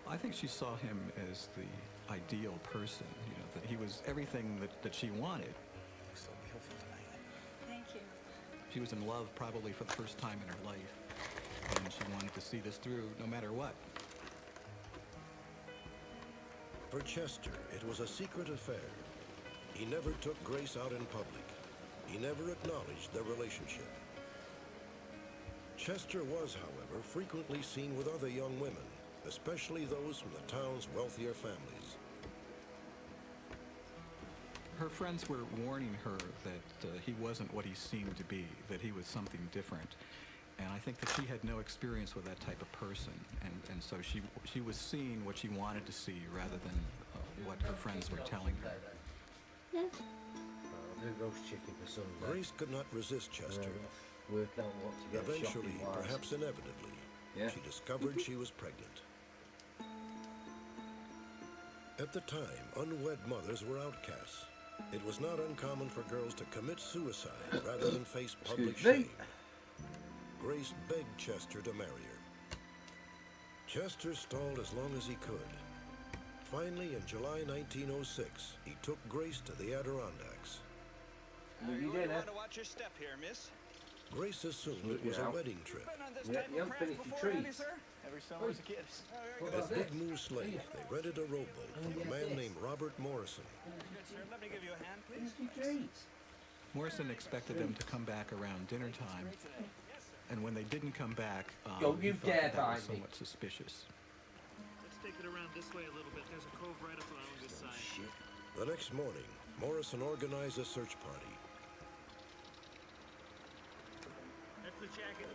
I think she saw him as the ideal person, that he was everything that she wanted. So beautiful tonight. Thank you. She was in love probably for the first time in her life, and she wanted to see this through no matter what. For Chester, it was a secret affair. He never took Grace out in public. He never acknowledged their relationship. Chester was, however, frequently seen with other young women, especially those from the town's wealthier families. Her friends were warning her that he wasn't what he seemed to be, that he was something different. And I think that she had no experience with that type of person. And so she was seeing what she wanted to see rather than what her friends were telling her. Yeah. I'll do roast chicken for Sunday. Grace could not resist Chester. Work out what to get Eventually, shopping-wise. perhaps inevitably, she discovered she was pregnant. At the time, unwed mothers were outcasts. It was not uncommon for girls to commit suicide rather than face public shame. Grace begged Chester to marry her. Chester stalled as long as he could. Finally, in July 1906, he took Grace to the Adirondacks. You want to watch your step here, miss. Grace assumed it was a wedding trip. You haven't finished your trees. Every summer as a kid. At Big Moose Lake, they rented a rowboat from a man named Robert Morrison. Good, sir. Let me give you a hand, please. Morrison expected them to come back around dinner time, and when they didn't come back, Don't he you thought dare that was bite me. somewhat suspicious. Let's take it around this way a little bit. There's a cove right up along this side. The next morning, Morrison organized a search party. That's the jacket.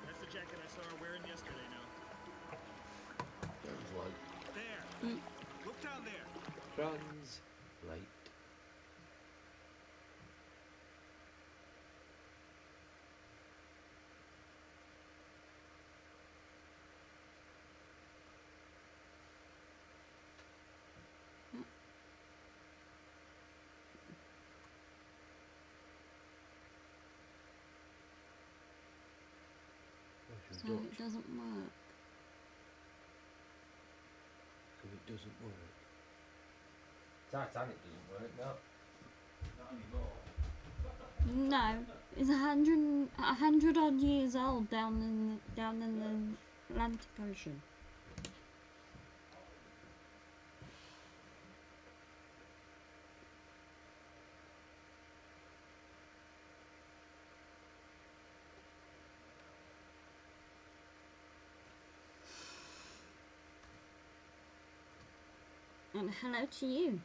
That's the jacket I saw her wearing yesterday now. There. Look down there. Translate. So it doesn't work. So it doesn't work. Titanic doesn't work, no. Not anymore. No, it's 100 odd years old down in the Atlantic Ocean. And hello to you.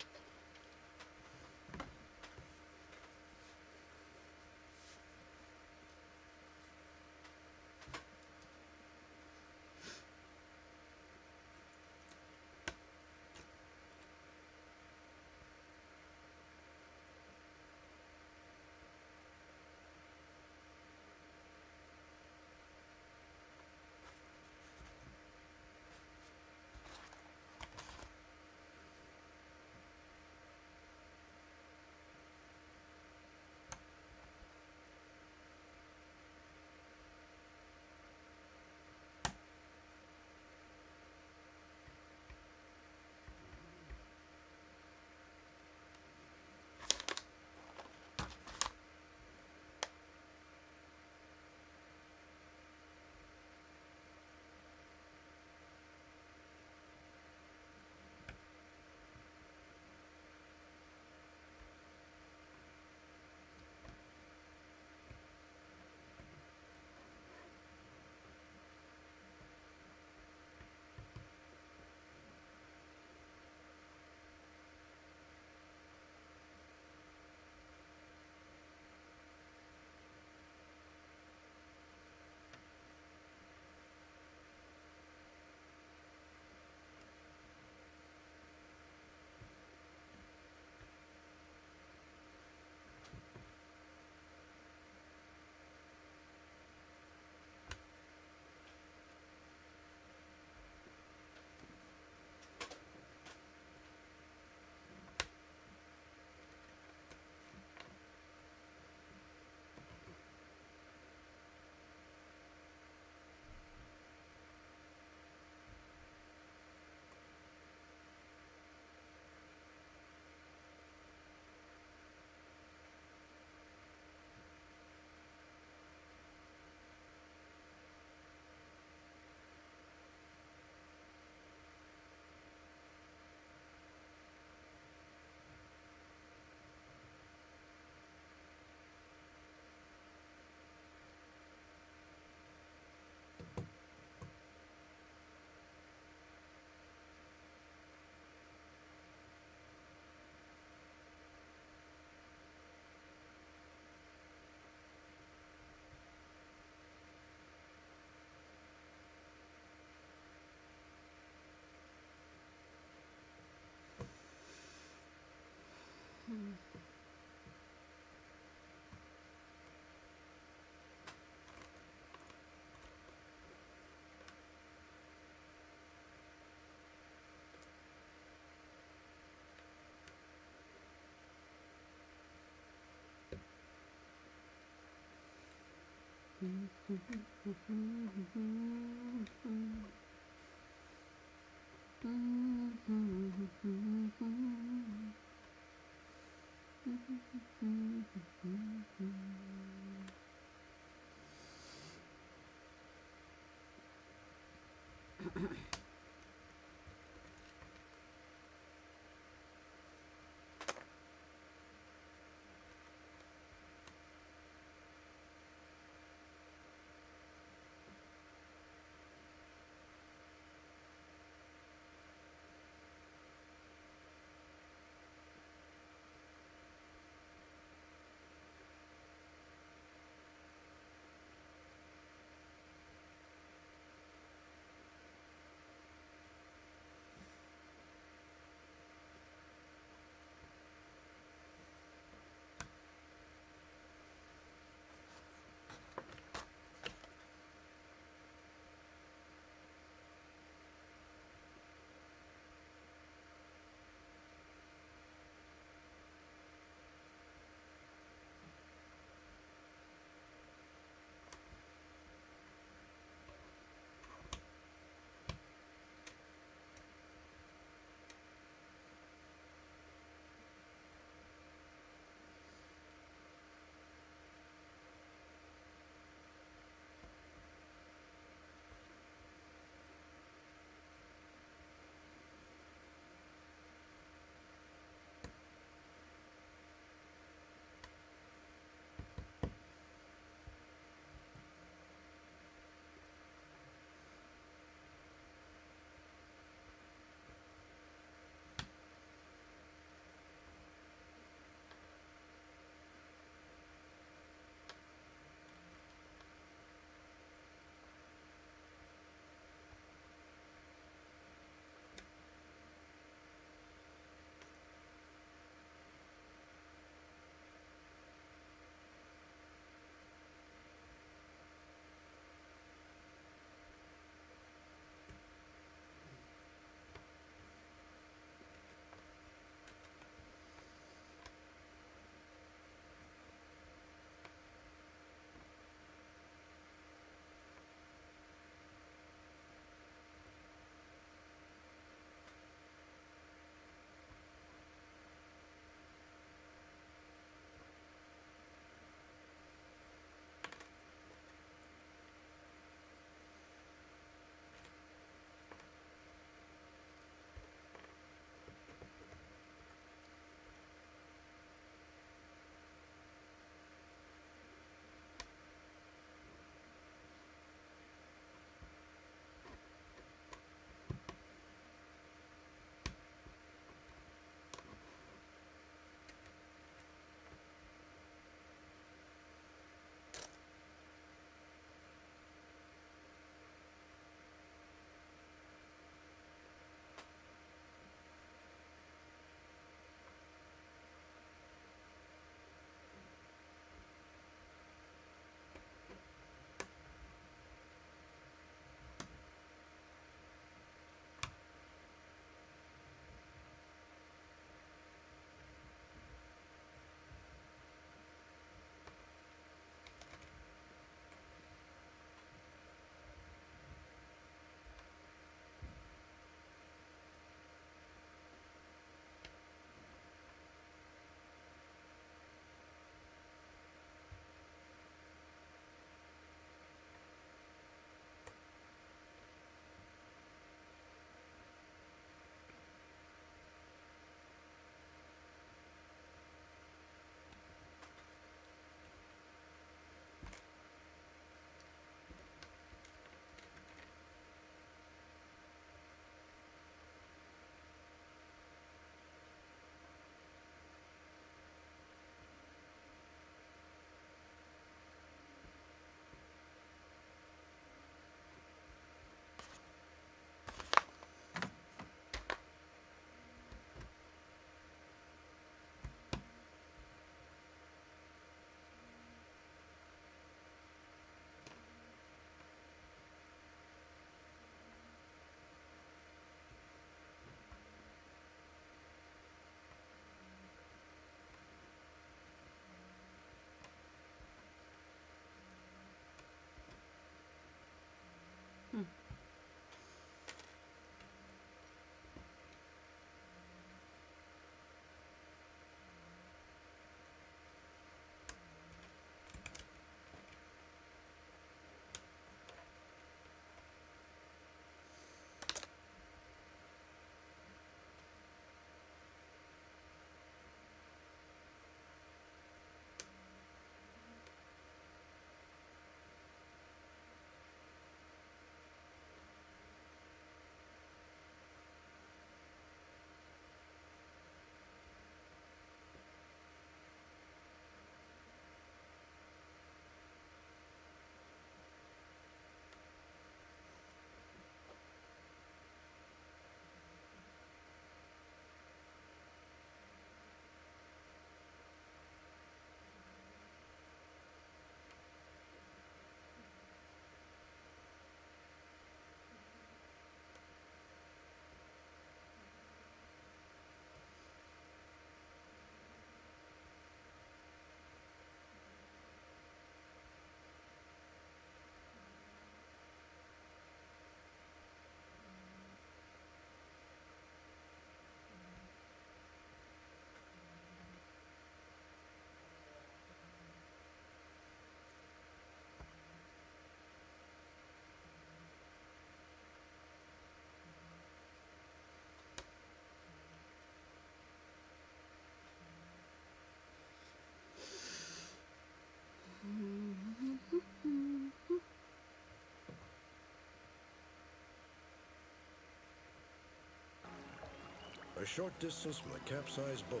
A short distance from the capsized boat,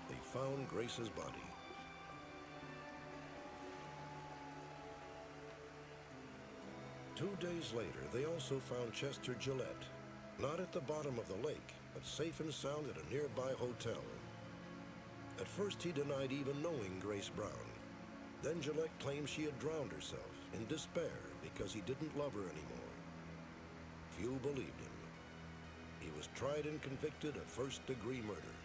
they found Grace's body. Two days later, they also found Chester Gillette, not at the bottom of the lake, but safe and sound at a nearby hotel. At first, he denied even knowing Grace Brown. Then Gillette claimed she had drowned herself in despair because he didn't love her anymore. Few believed him. He was tried and convicted of first-degree murder.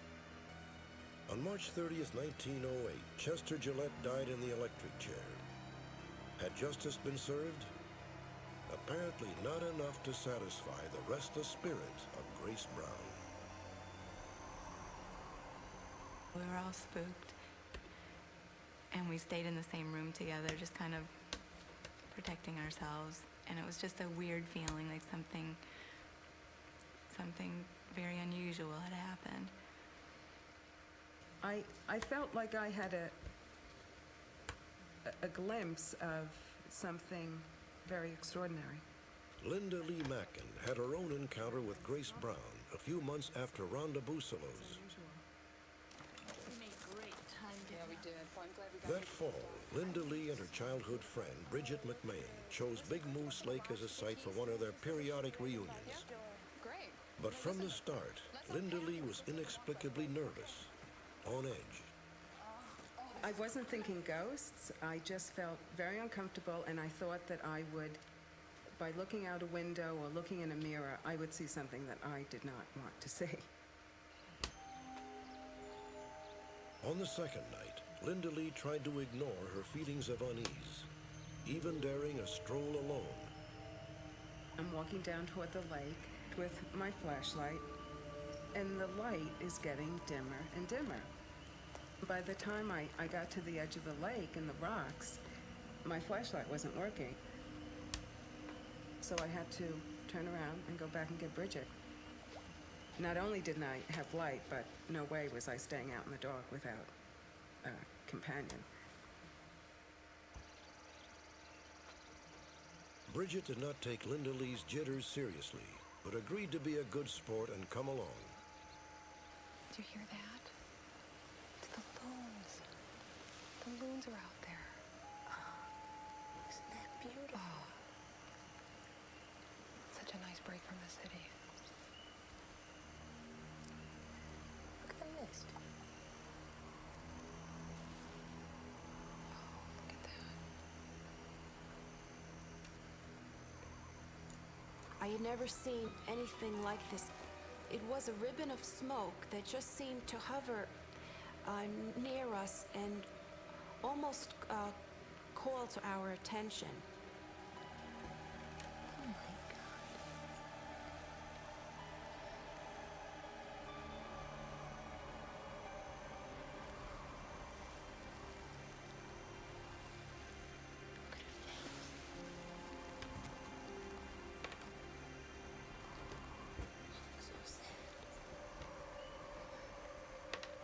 On March 30th, 1908, Chester Gillette died in the electric chair. Had justice been served? Apparently not enough to satisfy the restless spirit of Grace Brown. We were all spooked, and we stayed in the same room together, just kind of protecting ourselves. And it was just a weird feeling, like something very unusual had happened. I felt like I had a glimpse of something very extraordinary. Linda Lee Mackin had her own encounter with Grace Brown a few months after Rhonda Buselos. We made great time together. Yeah, we did. Well, I'm glad we got That fall, Linda Lee and her childhood friend, Bridget McMahon, chose Big Moose Lake as a site for one of their periodic reunions. Great. But from the start, Linda Lee was inexplicably nervous, on edge. I wasn't thinking ghosts. I just felt very uncomfortable, and I thought that I would, by looking out a window or looking in a mirror, I would see something that I did not want to see. On the second night, Linda Lee tried to ignore her feelings of unease, even daring a stroll alone. I'm walking down toward the lake with my flashlight, and the light is getting dimmer and dimmer. By the time I got to the edge of the lake and the rocks, my flashlight wasn't working. So I had to turn around and go back and get Bridget. Not only didn't I have light, but no way was I staying out in the dark without a companion. Bridget did not take Linda Lee's jitters seriously, but agreed to be a good sport and come along. Did you hear that? It's the loons. The loons are out there. Isn't that beautiful? Oh. Such a nice break from the city. Look at the mist. Oh, look at that. I had never seen anything like this. It was a ribbon of smoke that just seemed to hover near us and almost call to our attention. Oh my God. Look at her face. She looks so sad.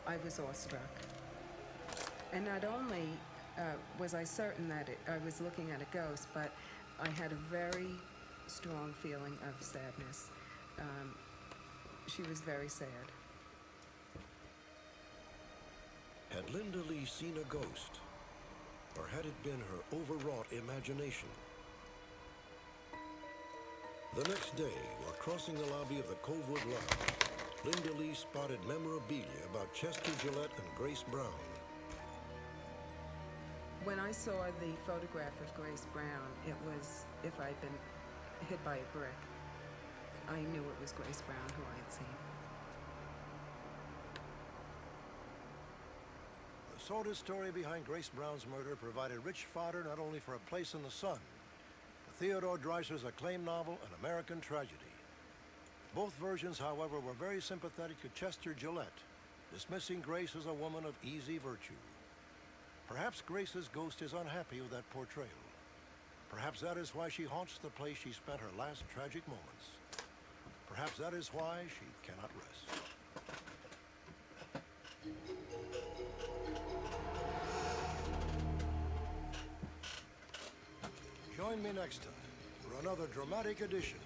I was awestruck. And not only was I certain that I was looking at a ghost, but I had a very strong feeling of sadness. She was very sad. Had Linda Lee seen a ghost, or had it been her overwrought imagination? The next day, while crossing the lobby of the Covewood Lodge, Linda Lee spotted memorabilia about Chester Gillette and Grace Brown. When I saw the photograph of Grace Brown, it was if I'd been hit by a brick. I knew it was Grace Brown who I had seen. The sordid story behind Grace Brown's murder provided rich fodder not only for A Place in the Sun, but Theodore Dreiser's acclaimed novel, An American Tragedy. Both versions, however, were very sympathetic to Chester Gillette, dismissing Grace as a woman of easy virtue. Perhaps Grace's ghost is unhappy with that portrayal. Perhaps that is why she haunts the place she spent her last tragic moments. Perhaps that is why she cannot rest. Join me next time for another dramatic edition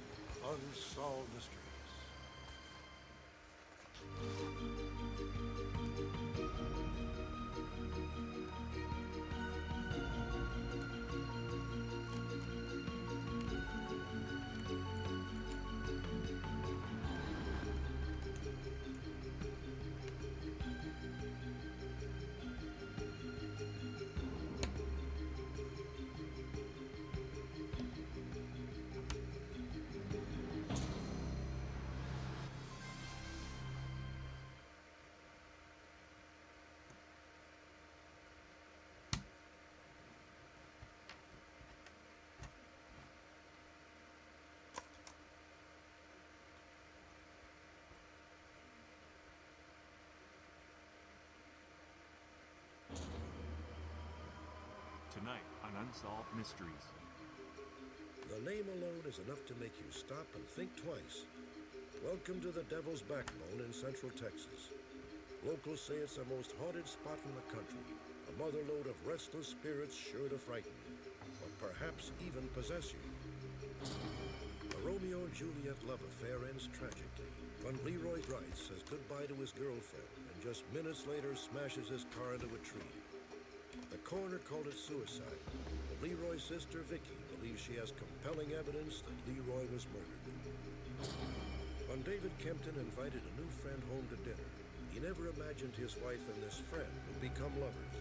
of Unsolved Mysteries. Tonight on Unsolved Mysteries. The name alone is enough to make you stop and think twice. Welcome to the Devil's Backbone in Central Texas. Locals say it's the most haunted spot in the country, a motherlode of restless spirits sure to frighten you, or perhaps even possess you. A Romeo and Juliet love affair ends tragically when Leroy Drythe says goodbye to his girlfriend and just minutes later smashes his car into a tree. The coroner called it suicide, but Leroy's sister Vicky believes she has compelling evidence that Leroy was murdered. When David Kempton invited a new friend home to dinner, he never imagined his wife and this friend would become lovers.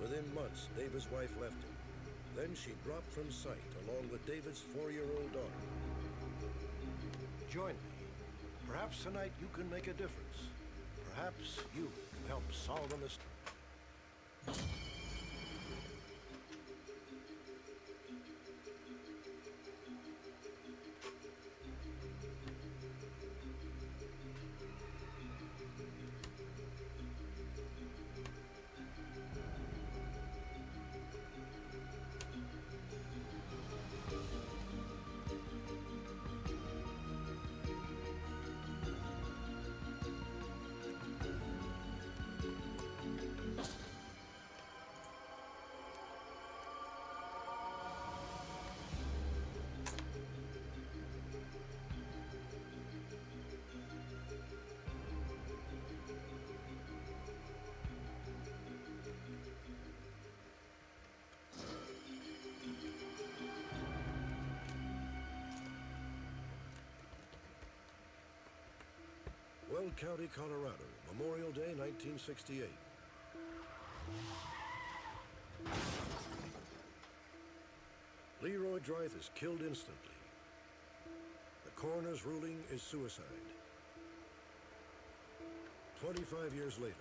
Within months, David's wife left him. Then she dropped from sight along with David's 4-year-old daughter. Join me. Perhaps tonight you can make a difference. Perhaps you can help solve the mystery. Weld County, Colorado, Memorial Day, 1968. Leroy Drythe is killed instantly. The coroner's ruling is suicide. 25 years later,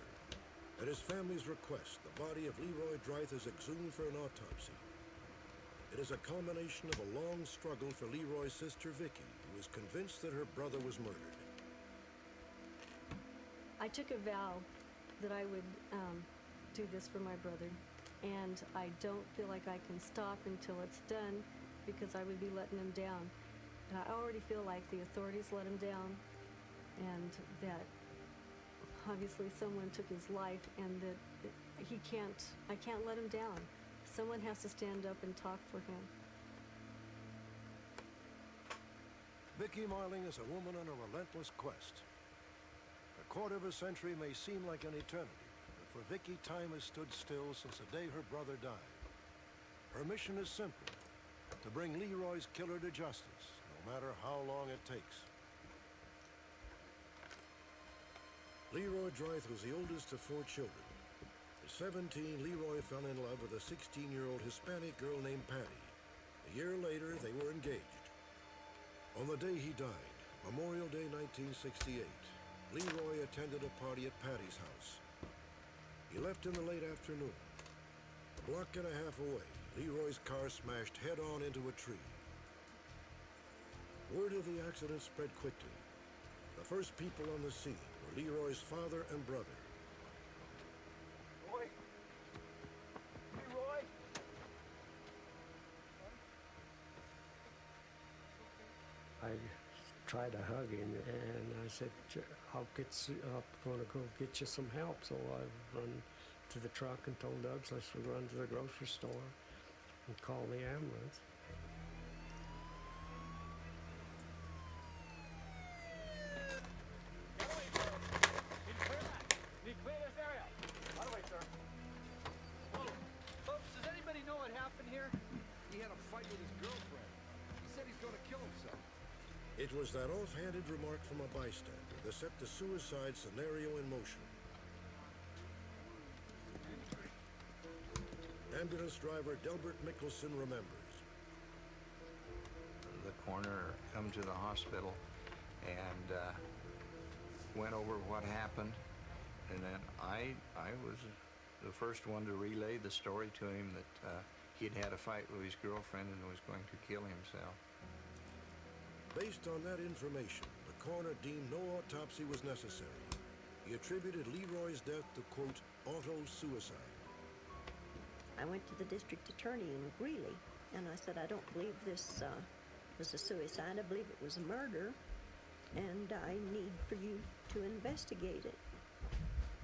at his family's request, the body of Leroy Drythe is exhumed for an autopsy. It is a culmination of a long struggle for Leroy's sister Vicky, who is convinced that her brother was murdered. I took a vow that I would do this for my brother, and I don't feel like I can stop until it's done because I would be letting him down. And I already feel like the authorities let him down, and that obviously someone took his life, and that I can't let him down. Someone has to stand up and talk for him. Vicky Marling is a woman on a relentless quest. A quarter of a century may seem like an eternity, but for Vicky, time has stood still since the day her brother died. Her mission is simple: to bring Leroy's killer to justice, no matter how long it takes. Leroy Drythe was the oldest of 4 children. At 17, Leroy fell in love with a 16-year-old Hispanic girl named Patty. A year later, they were engaged. On the day he died, Memorial Day 1968, Leroy attended a party at Patty's house. He left in the late afternoon. A block and a half away, Leroy's car smashed head-on into a tree. Word of the accident spread quickly. The first people on the scene were Leroy's father and brother. Roy? Leroy? I tried to hug him, and I said, I'm going to go get you some help. So I run to the truck and told Douglas I should run to the grocery store and call the ambulance. Need to clear this area. By the way, sir. Whoa. Folks, does anybody know what happened here? He had a fight with his girlfriend. He said he's going to kill himself. It was that offhanded remark from a bystander that set the suicide scenario in motion. Ambulance driver Delbert Mickelson remembers. The coroner come to the hospital and went over what happened, and then I was the first one to relay the story to him that he'd had a fight with his girlfriend and was going to kill himself. Based on that information, the coroner deemed no autopsy was necessary. He attributed Leroy's death to, quote, auto-suicide. I went to the district attorney in Greeley, and I said, I don't believe this was a suicide. I believe it was a murder, and I need for you to investigate it.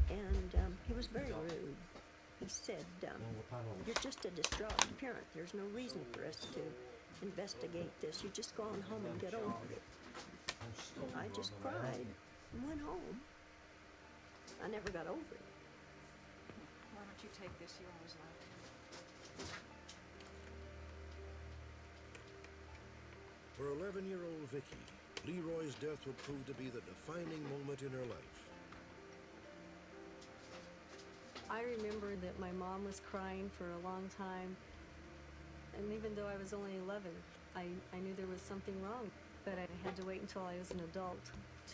And he was very rude. He said, you're just a distraught parent. There's no reason for us to investigate this. You just go on home and get over it. I just cried and went home. I never got over it. Why don't you take this? You always liked it. For 11-year-old Vicky, Leroy's death would prove to be the defining moment in her life. I remember that my mom was crying for a long time, and even though I was only 11, I knew there was something wrong, but I had to wait until I was an adult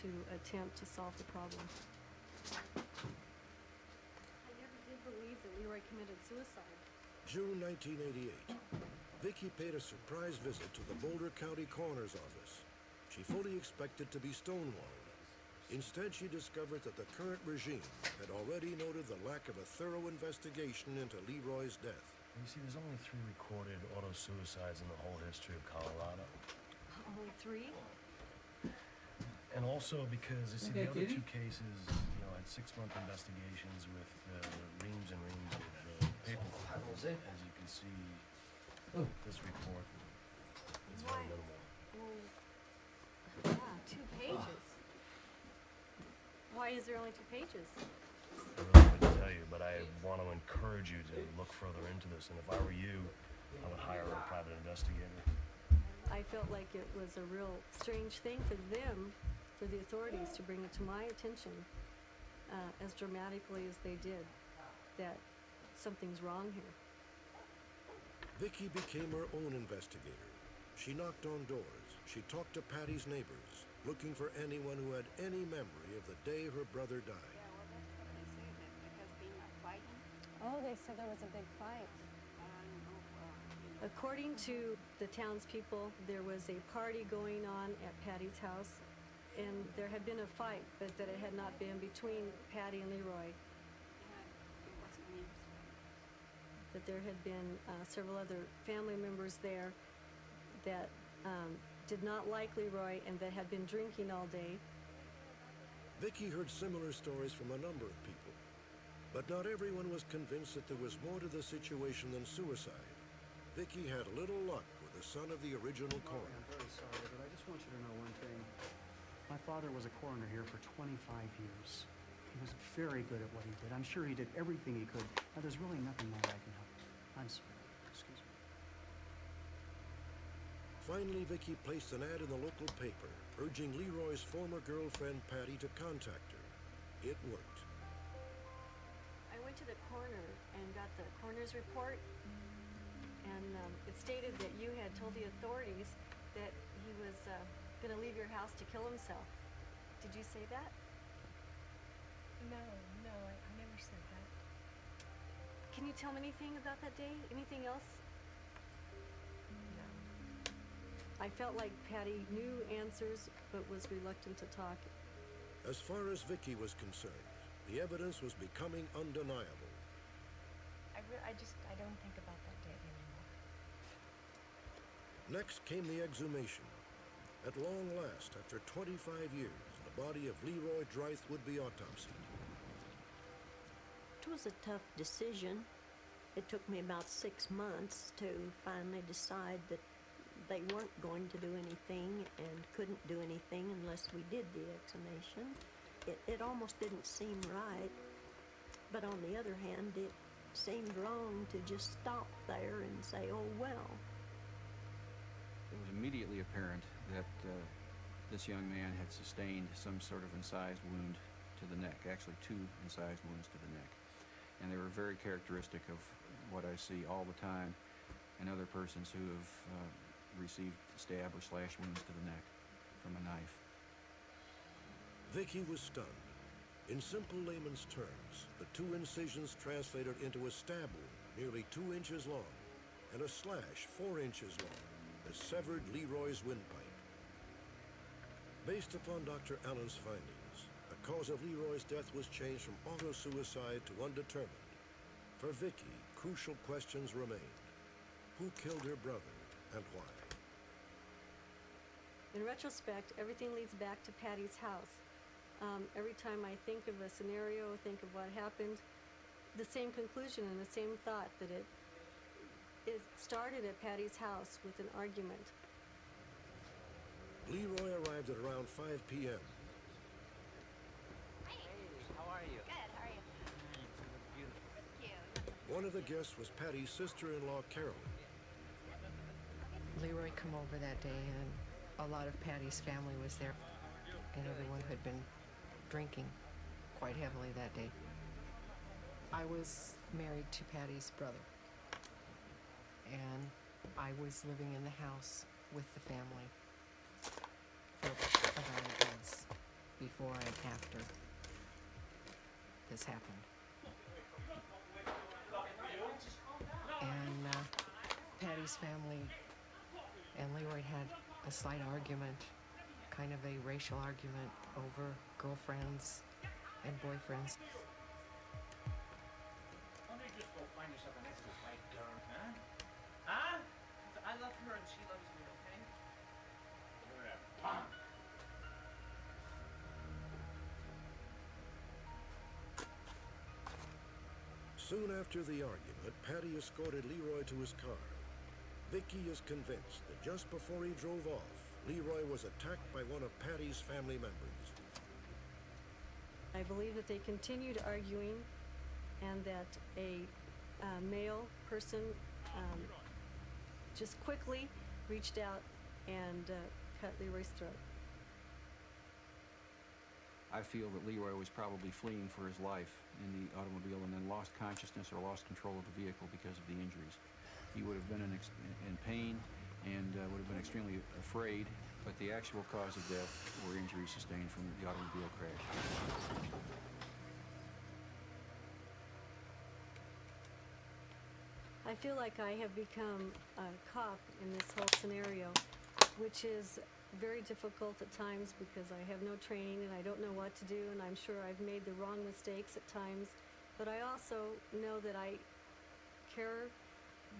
to attempt to solve the problem. I never did believe that Leroy committed suicide. June 1988. Vicky paid a surprise visit to the Boulder County Coroner's Office. She fully expected to be stonewalled. Instead, she discovered that the current regime had already noted the lack of a thorough investigation into Leroy's death. You see, there's only 3 recorded auto-suicides in the whole history of Colorado. Only 3? And also because, you see, the other 2 cases, had 6-month investigations with reams and reams of paperwork. As you can see, this report is very minimal. Well, yeah, 2 pages. Why is there only 2 pages? I really couldn't tell you, but I want to encourage you to look further into this. And if I were you, I would hire a private investigator. I felt like it was a real strange thing for them, for the authorities, to bring it to my attention as dramatically as they did, that something's wrong here. Vicky became her own investigator. She knocked on doors. She talked to Patty's neighbors, looking for anyone who had any memory of the day her brother died. Oh, they said there was a big fight. According to the townspeople, there was a party going on at Patty's house, and there had been a fight, but that it had not been between Patty and Leroy. That there had been several other family members there that did not like Leroy and that had been drinking all day. Vicky heard similar stories from a number of people, but not everyone was convinced that there was more to the situation than suicide. Vicky had little luck with the son of the original coroner. I'm very sorry, but I just want you to know one thing. My father was a coroner here for 25 years. He was very good at what he did. I'm sure he did everything he could. Now, there's really nothing more I can help you with. I'm sorry. Excuse me. Finally, Vicky placed an ad in the local paper, urging Leroy's former girlfriend, Patty, to contact her. It worked. I went to the coroner and got the coroner's report, and it stated that you had told the authorities that he was going to leave your house to kill himself. Did you say that? No, I never said that. Can you tell me anything about that day? Anything else? No. I felt like Patty knew answers, but was reluctant to talk. As far as Vicky was concerned, the evidence was becoming undeniable. I don't think about that day anymore. Next came the exhumation. At long last, after 25 years, the body of Leroy Dryth would be autopsied. It was a tough decision. It took me about 6 months to finally decide that they weren't going to do anything and couldn't do anything unless we did the exhumation. It almost didn't seem right, but on the other hand, it seemed wrong to just stop there and say, oh, well. It was immediately apparent that this young man had sustained some sort of incised wound to the neck, actually 2 incised wounds to the neck. And they were very characteristic of what I see all the time in other persons who have received stab or slash wounds to the neck from a knife. Vicky was stunned. In simple layman's terms, the 2 incisions translated into a stab wound nearly 2 inches long and a slash 4 inches long that severed Leroy's windpipe. Based upon Dr. Allen's findings, the cause of Leroy's death was changed from auto-suicide to undetermined. For Vicky, crucial questions remained. Who killed her brother and why? In retrospect, everything leads back to Patty's house. Every time I think of a scenario, think of what happened, the same conclusion and the same thought that it started at Patty's house with an argument. Leroy arrived at around 5 p.m. How are you? Good, how are you? You look beautiful. Thank you. One of the guests was Patty's sister-in-law, Carolyn. Leroy come over that day, and a lot of Patty's family was there, and everyone had been drinking quite heavily that day. I was married to Patty's brother, and I was living in the house with the family for about 8 months before and after this happened. And Patty's family and Leroy had a slight argument, kind of a racial argument over girlfriends and boyfriends. Why don't you just go find yourself a nice little white girl, huh? Huh? I love her and she loves me, okay? Give her that bomb. Soon after the argument, Patty escorted Leroy to his car. Vicky is convinced that just before he drove off, Leroy was attacked by one of Patty's family members. I believe that they continued arguing and that a male person just quickly reached out and cut Leroy's throat. I feel that Leroy was probably fleeing for his life in the automobile and then lost consciousness or lost control of the vehicle because of the injuries. He would have been in pain and would have been extremely afraid, but the actual cause of death were injuries sustained from the automobile crash. I feel like I have become a cop in this whole scenario, which is very difficult at times because I have no training and I don't know what to do, and I'm sure I've made the wrong mistakes at times. But I also know that I care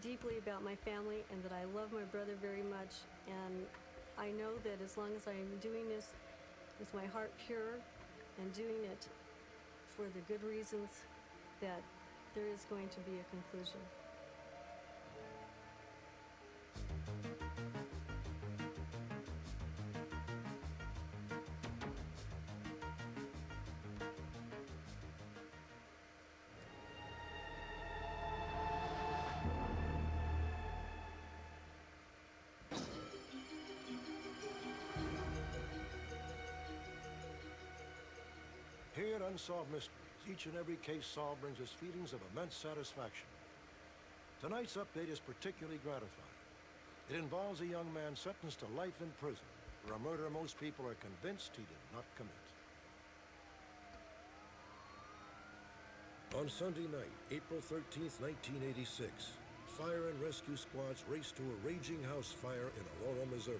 deeply about my family and that I love my brother very much, and I know that as long as I'm doing this with my heart pure and doing it for the good reasons, that there is going to be a conclusion. Here at Unsolved Mysteries, each and every case solved brings us feelings of immense satisfaction. Tonight's update is particularly gratifying. It involves a young man sentenced to life in prison for a murder most people are convinced he did not commit. On Sunday night, April 13th, 1986, fire and rescue squads raced to a raging house fire in Aurora, Missouri.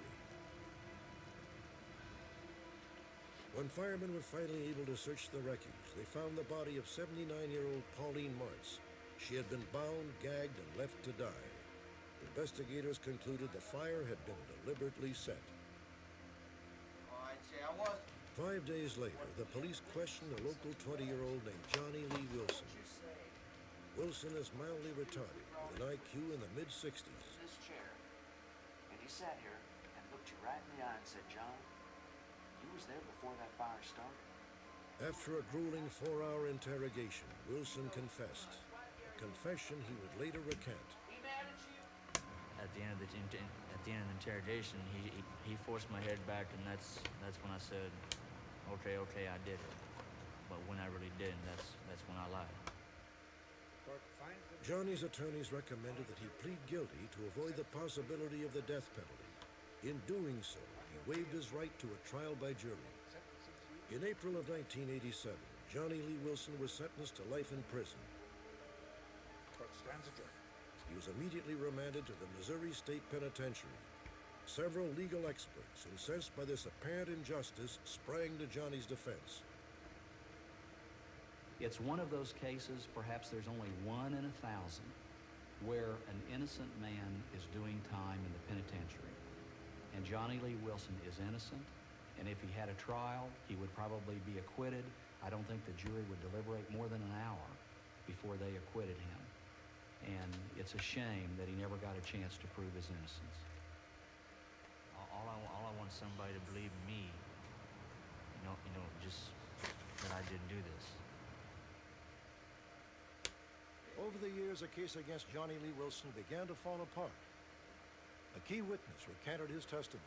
When firemen were finally able to search the wreckage, they found the body of 79-year-old Pauline Martz. She had been bound, gagged, and left to die. Investigators concluded the fire had been deliberately set. I'd say I was. 5 days later, the police questioned a local 20-year-old named Johnny Lee Wilson. Wilson is mildly retarded with an IQ in the mid-60s. This chair. And he sat here and looked you right in the eye and said, John, you was there before that fire started? After a grueling 4-hour interrogation, Wilson confessed. A confession he would later recant. At the end of the interrogation, he forced my head back, and that's when I said, okay, I did it. But when I really didn't, that's when I lied. Johnny's attorneys recommended that he plead guilty to avoid the possibility of the death penalty. In doing so, he waived his right to a trial by jury. In April of 1987, Johnny Lee Wilson was sentenced to life in prison. He was immediately remanded to the Missouri State Penitentiary. Several legal experts, incensed by this apparent injustice, sprang to Johnny's defense. It's one of those cases, perhaps there's only 1 in 1,000, where an innocent man is doing time in the penitentiary. And Johnny Lee Wilson is innocent, and if he had a trial, he would probably be acquitted. I don't think the jury would deliberate more than an hour before they acquitted him. And it's a shame that he never got a chance to prove his innocence. All I want somebody to believe me, just that I didn't do this. Over the years, a case against Johnny Lee Wilson began to fall apart. A key witness recanted his testimony.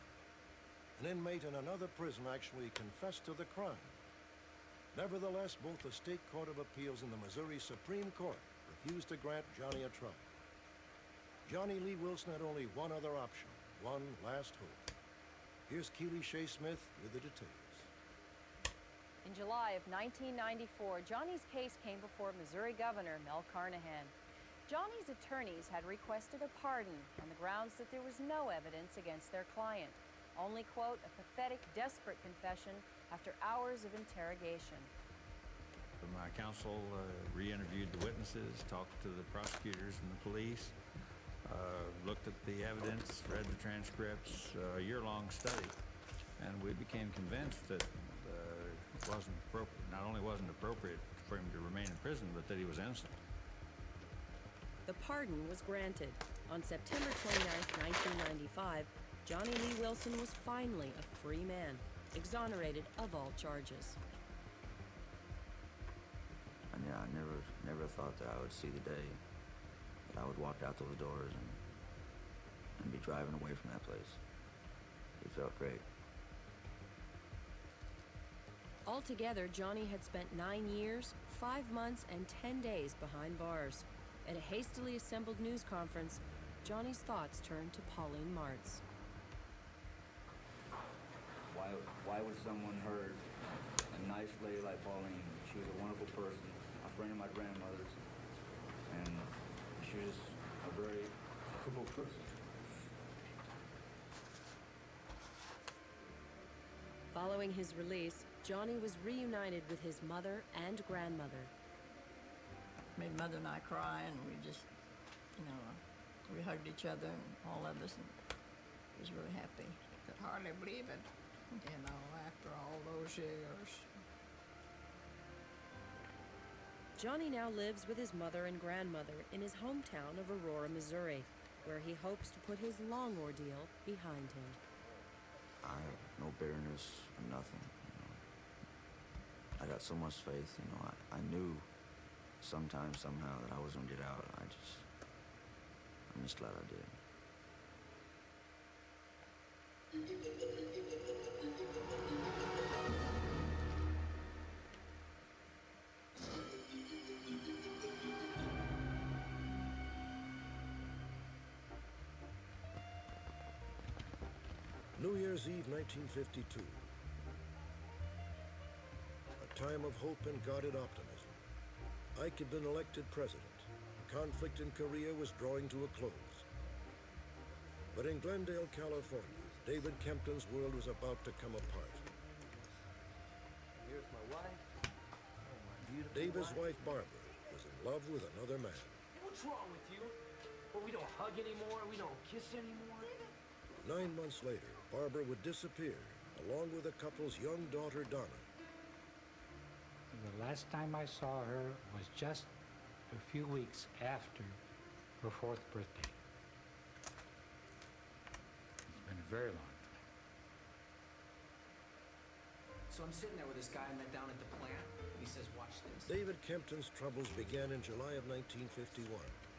An inmate in another prison actually confessed to the crime. Nevertheless, both the State Court of Appeals and the Missouri Supreme Court refused to grant Johnny a trial. Johnny Lee Wilson had only one other option, one last hope. Here's Keely Shea Smith with the details. In July of 1994, Johnny's case came before Missouri Governor Mel Carnahan. Johnny's attorneys had requested a pardon on the grounds that there was no evidence against their client. Only, quote, a pathetic, desperate confession after hours of interrogation. My counsel re-interviewed the witnesses, talked to the prosecutors and the police, looked at the evidence, read the transcripts, a year-long study, and we became convinced that it wasn't appropriate. Not only wasn't appropriate for him to remain in prison, but that he was innocent. The pardon was granted. On September 29, 1995, Johnny Lee Wilson was finally a free man, exonerated of all charges. And yeah, I never thought that I would see the day that I would walk out those doors and be driving away from that place. It felt great. Altogether, Johnny had spent 9 years, 5 months, and 10 days behind bars. At a hastily assembled news conference, Johnny's thoughts turned to Pauline Martz. Why would someone hurt a nice lady like Pauline? She was a wonderful person, a friend of my grandmother's, and she was a very cool person. Following his release, Johnny was reunited with his mother and grandmother. Made Mother and I cry, and we just, we hugged each other and all of us, and was really happy. Could hardly believe it, after all those years. Johnny now lives with his mother and grandmother in his hometown of Aurora, Missouri, where he hopes to put his long ordeal behind him. I have no bitterness or nothing. I got so much faith, I knew sometime, somehow that I was gonna get out. I'm just glad I did. New Year's Eve, 1952. A time of hope and guarded optimism. Ike had been elected president. The conflict in Korea was drawing to a close. But in Glendale, California, David Kempton's world was about to come apart. Here's my wife. Oh, my beautiful David's wife, Barbara, was in love with another man. Hey, what's wrong with you? Well, we don't hug anymore, we don't kiss anymore. 9 months later, Barbara would disappear, along with the couple's young daughter, Donna. The last time I saw her was just a few weeks after her 4th birthday. It's been a very long time. So I'm sitting there with this guy I met down at the plant, and he says, watch this. David Kempton's troubles began in July of 1951,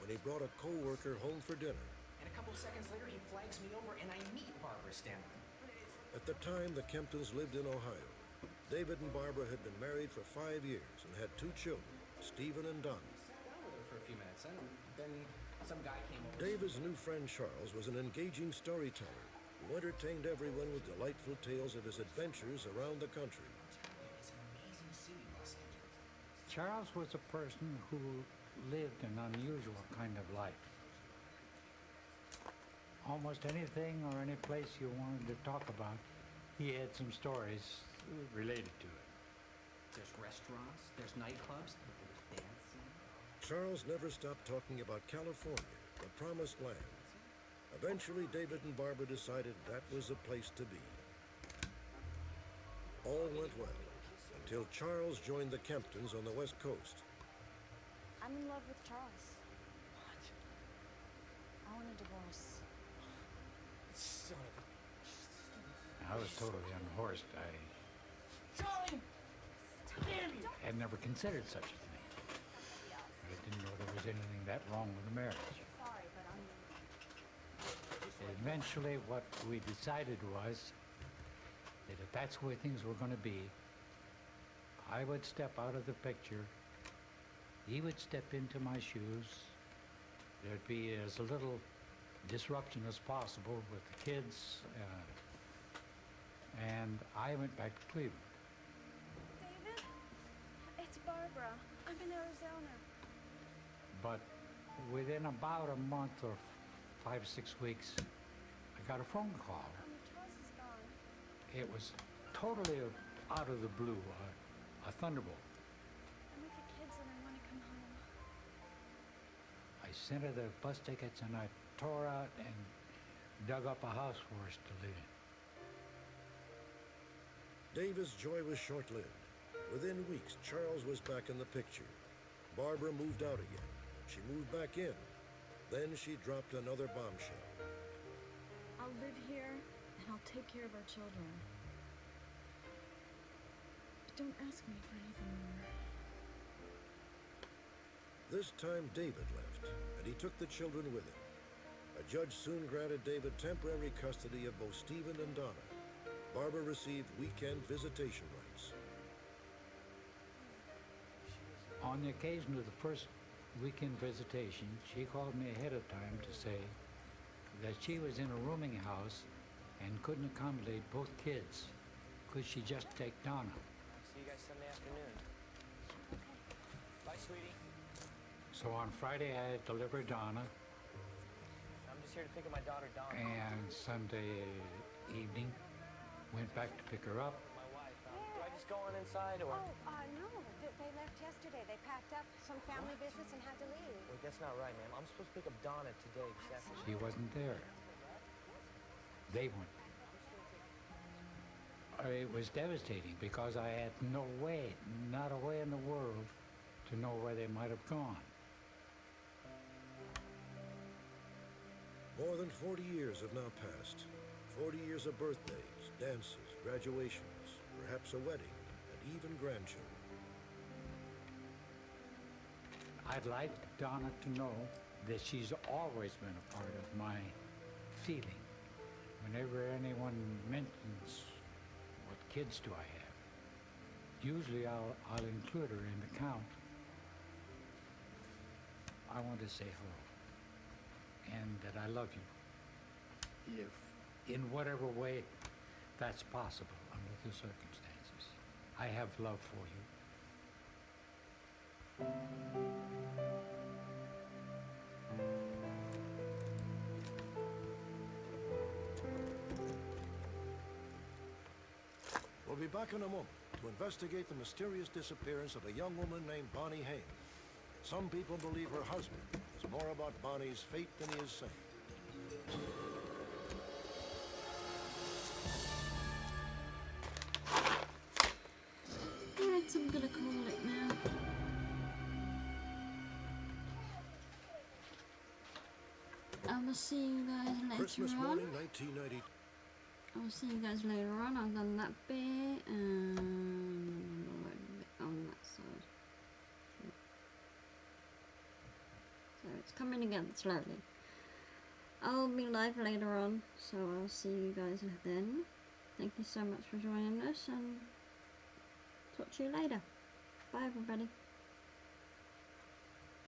when he brought a co-worker home for dinner. And a couple of seconds later, he flags me over, and I meet Barbara Stanley. At the time, the Kemptons lived in Ohio. David and Barbara had been married for 5 years and had 2 children, Stephen and Donna. Sat down with her for a few minutes, and then some guy came over. David's new friend Charles was an engaging storyteller who entertained everyone with delightful tales of his adventures around the country. It's an amazing city, Los Angeles. Charles was a person who lived an unusual kind of life. Almost anything or any place you wanted to talk about, he had some stories related to it. There's restaurants, there's nightclubs, there's dancing. Charles never stopped talking about California the promised land. Eventually, David and Barbara decided that was the place to be. All went well until Charles joined the Kemptons on the West Coast. I'm in love with Charles. What? I want a divorce. Son of a... I was totally unhorsed. Charlie! Damn you! I had never considered such a thing. But I didn't know there was anything that wrong with the marriage. Sorry, but I'm... Eventually, what we decided was that if that's the way things were going to be, I would step out of the picture, he would step into my shoes, there'd be as little disruption as possible with the kids, and I went back to Cleveland. David? It's Barbara. I'm in Arizona. But within about a month or 5 or 6 weeks, I got a phone call. Charles is gone. It was totally out of the blue, a thunderbolt. I'm with the kids and I want to come home. I sent her the bus tickets and I tore out and dug up a house for us to live in. David's joy was short-lived. Within weeks, Charles was back in the picture. Barbara moved out again. She moved back in. Then she dropped another bombshell. I'll live here and I'll take care of our children. But don't ask me for anything more. This time, David left, and he took the children with him. A judge soon granted David temporary custody of both Stephen and Donna. Barbara received weekend visitation rights. On the occasion of the first weekend visitation, she called me ahead of time to say that she was in a rooming house and couldn't accommodate both kids. Could she just take Donna? See you guys Sunday afternoon. Bye, sweetie. So on Friday, I delivered Donna, I'm just here to pick up my daughter, Donna. and Sunday evening, went back to pick her up. My wife. Do I just go on inside, or? No. They left yesterday. They packed up some family business and had to leave. Wait, that's not right, ma'am. I'm supposed to pick up Donna today this afternoon. She wasn't there. They weren't. It was devastating because I had no way, not a way in the world, to know where they might have gone. More than 40 years have now passed. 40 years of birthdays, dances, graduations, perhaps a wedding, and even grandchildren. I'd like Donna to know that she's always been a part of my feeling. Whenever anyone mentions what kids do I have, usually I'll include her in the count. I want to say hello and that I love you. If in whatever way that's possible under the circumstances. I have love for you. We'll be back in a moment to investigate the mysterious disappearance of a young woman named Bonnie Hain. Some people believe her husband is more about Bonnie's fate than he is sane. Right, I'm gonna call it now. I will see you guys later Christmas on. morning, 1990. I will see you guys later on. I've done that bit and a bit on that side. So it's coming together slowly. I'll be live later on, so I'll see you guys then. Thank you so much for joining us and talk to you later. Bye everybody.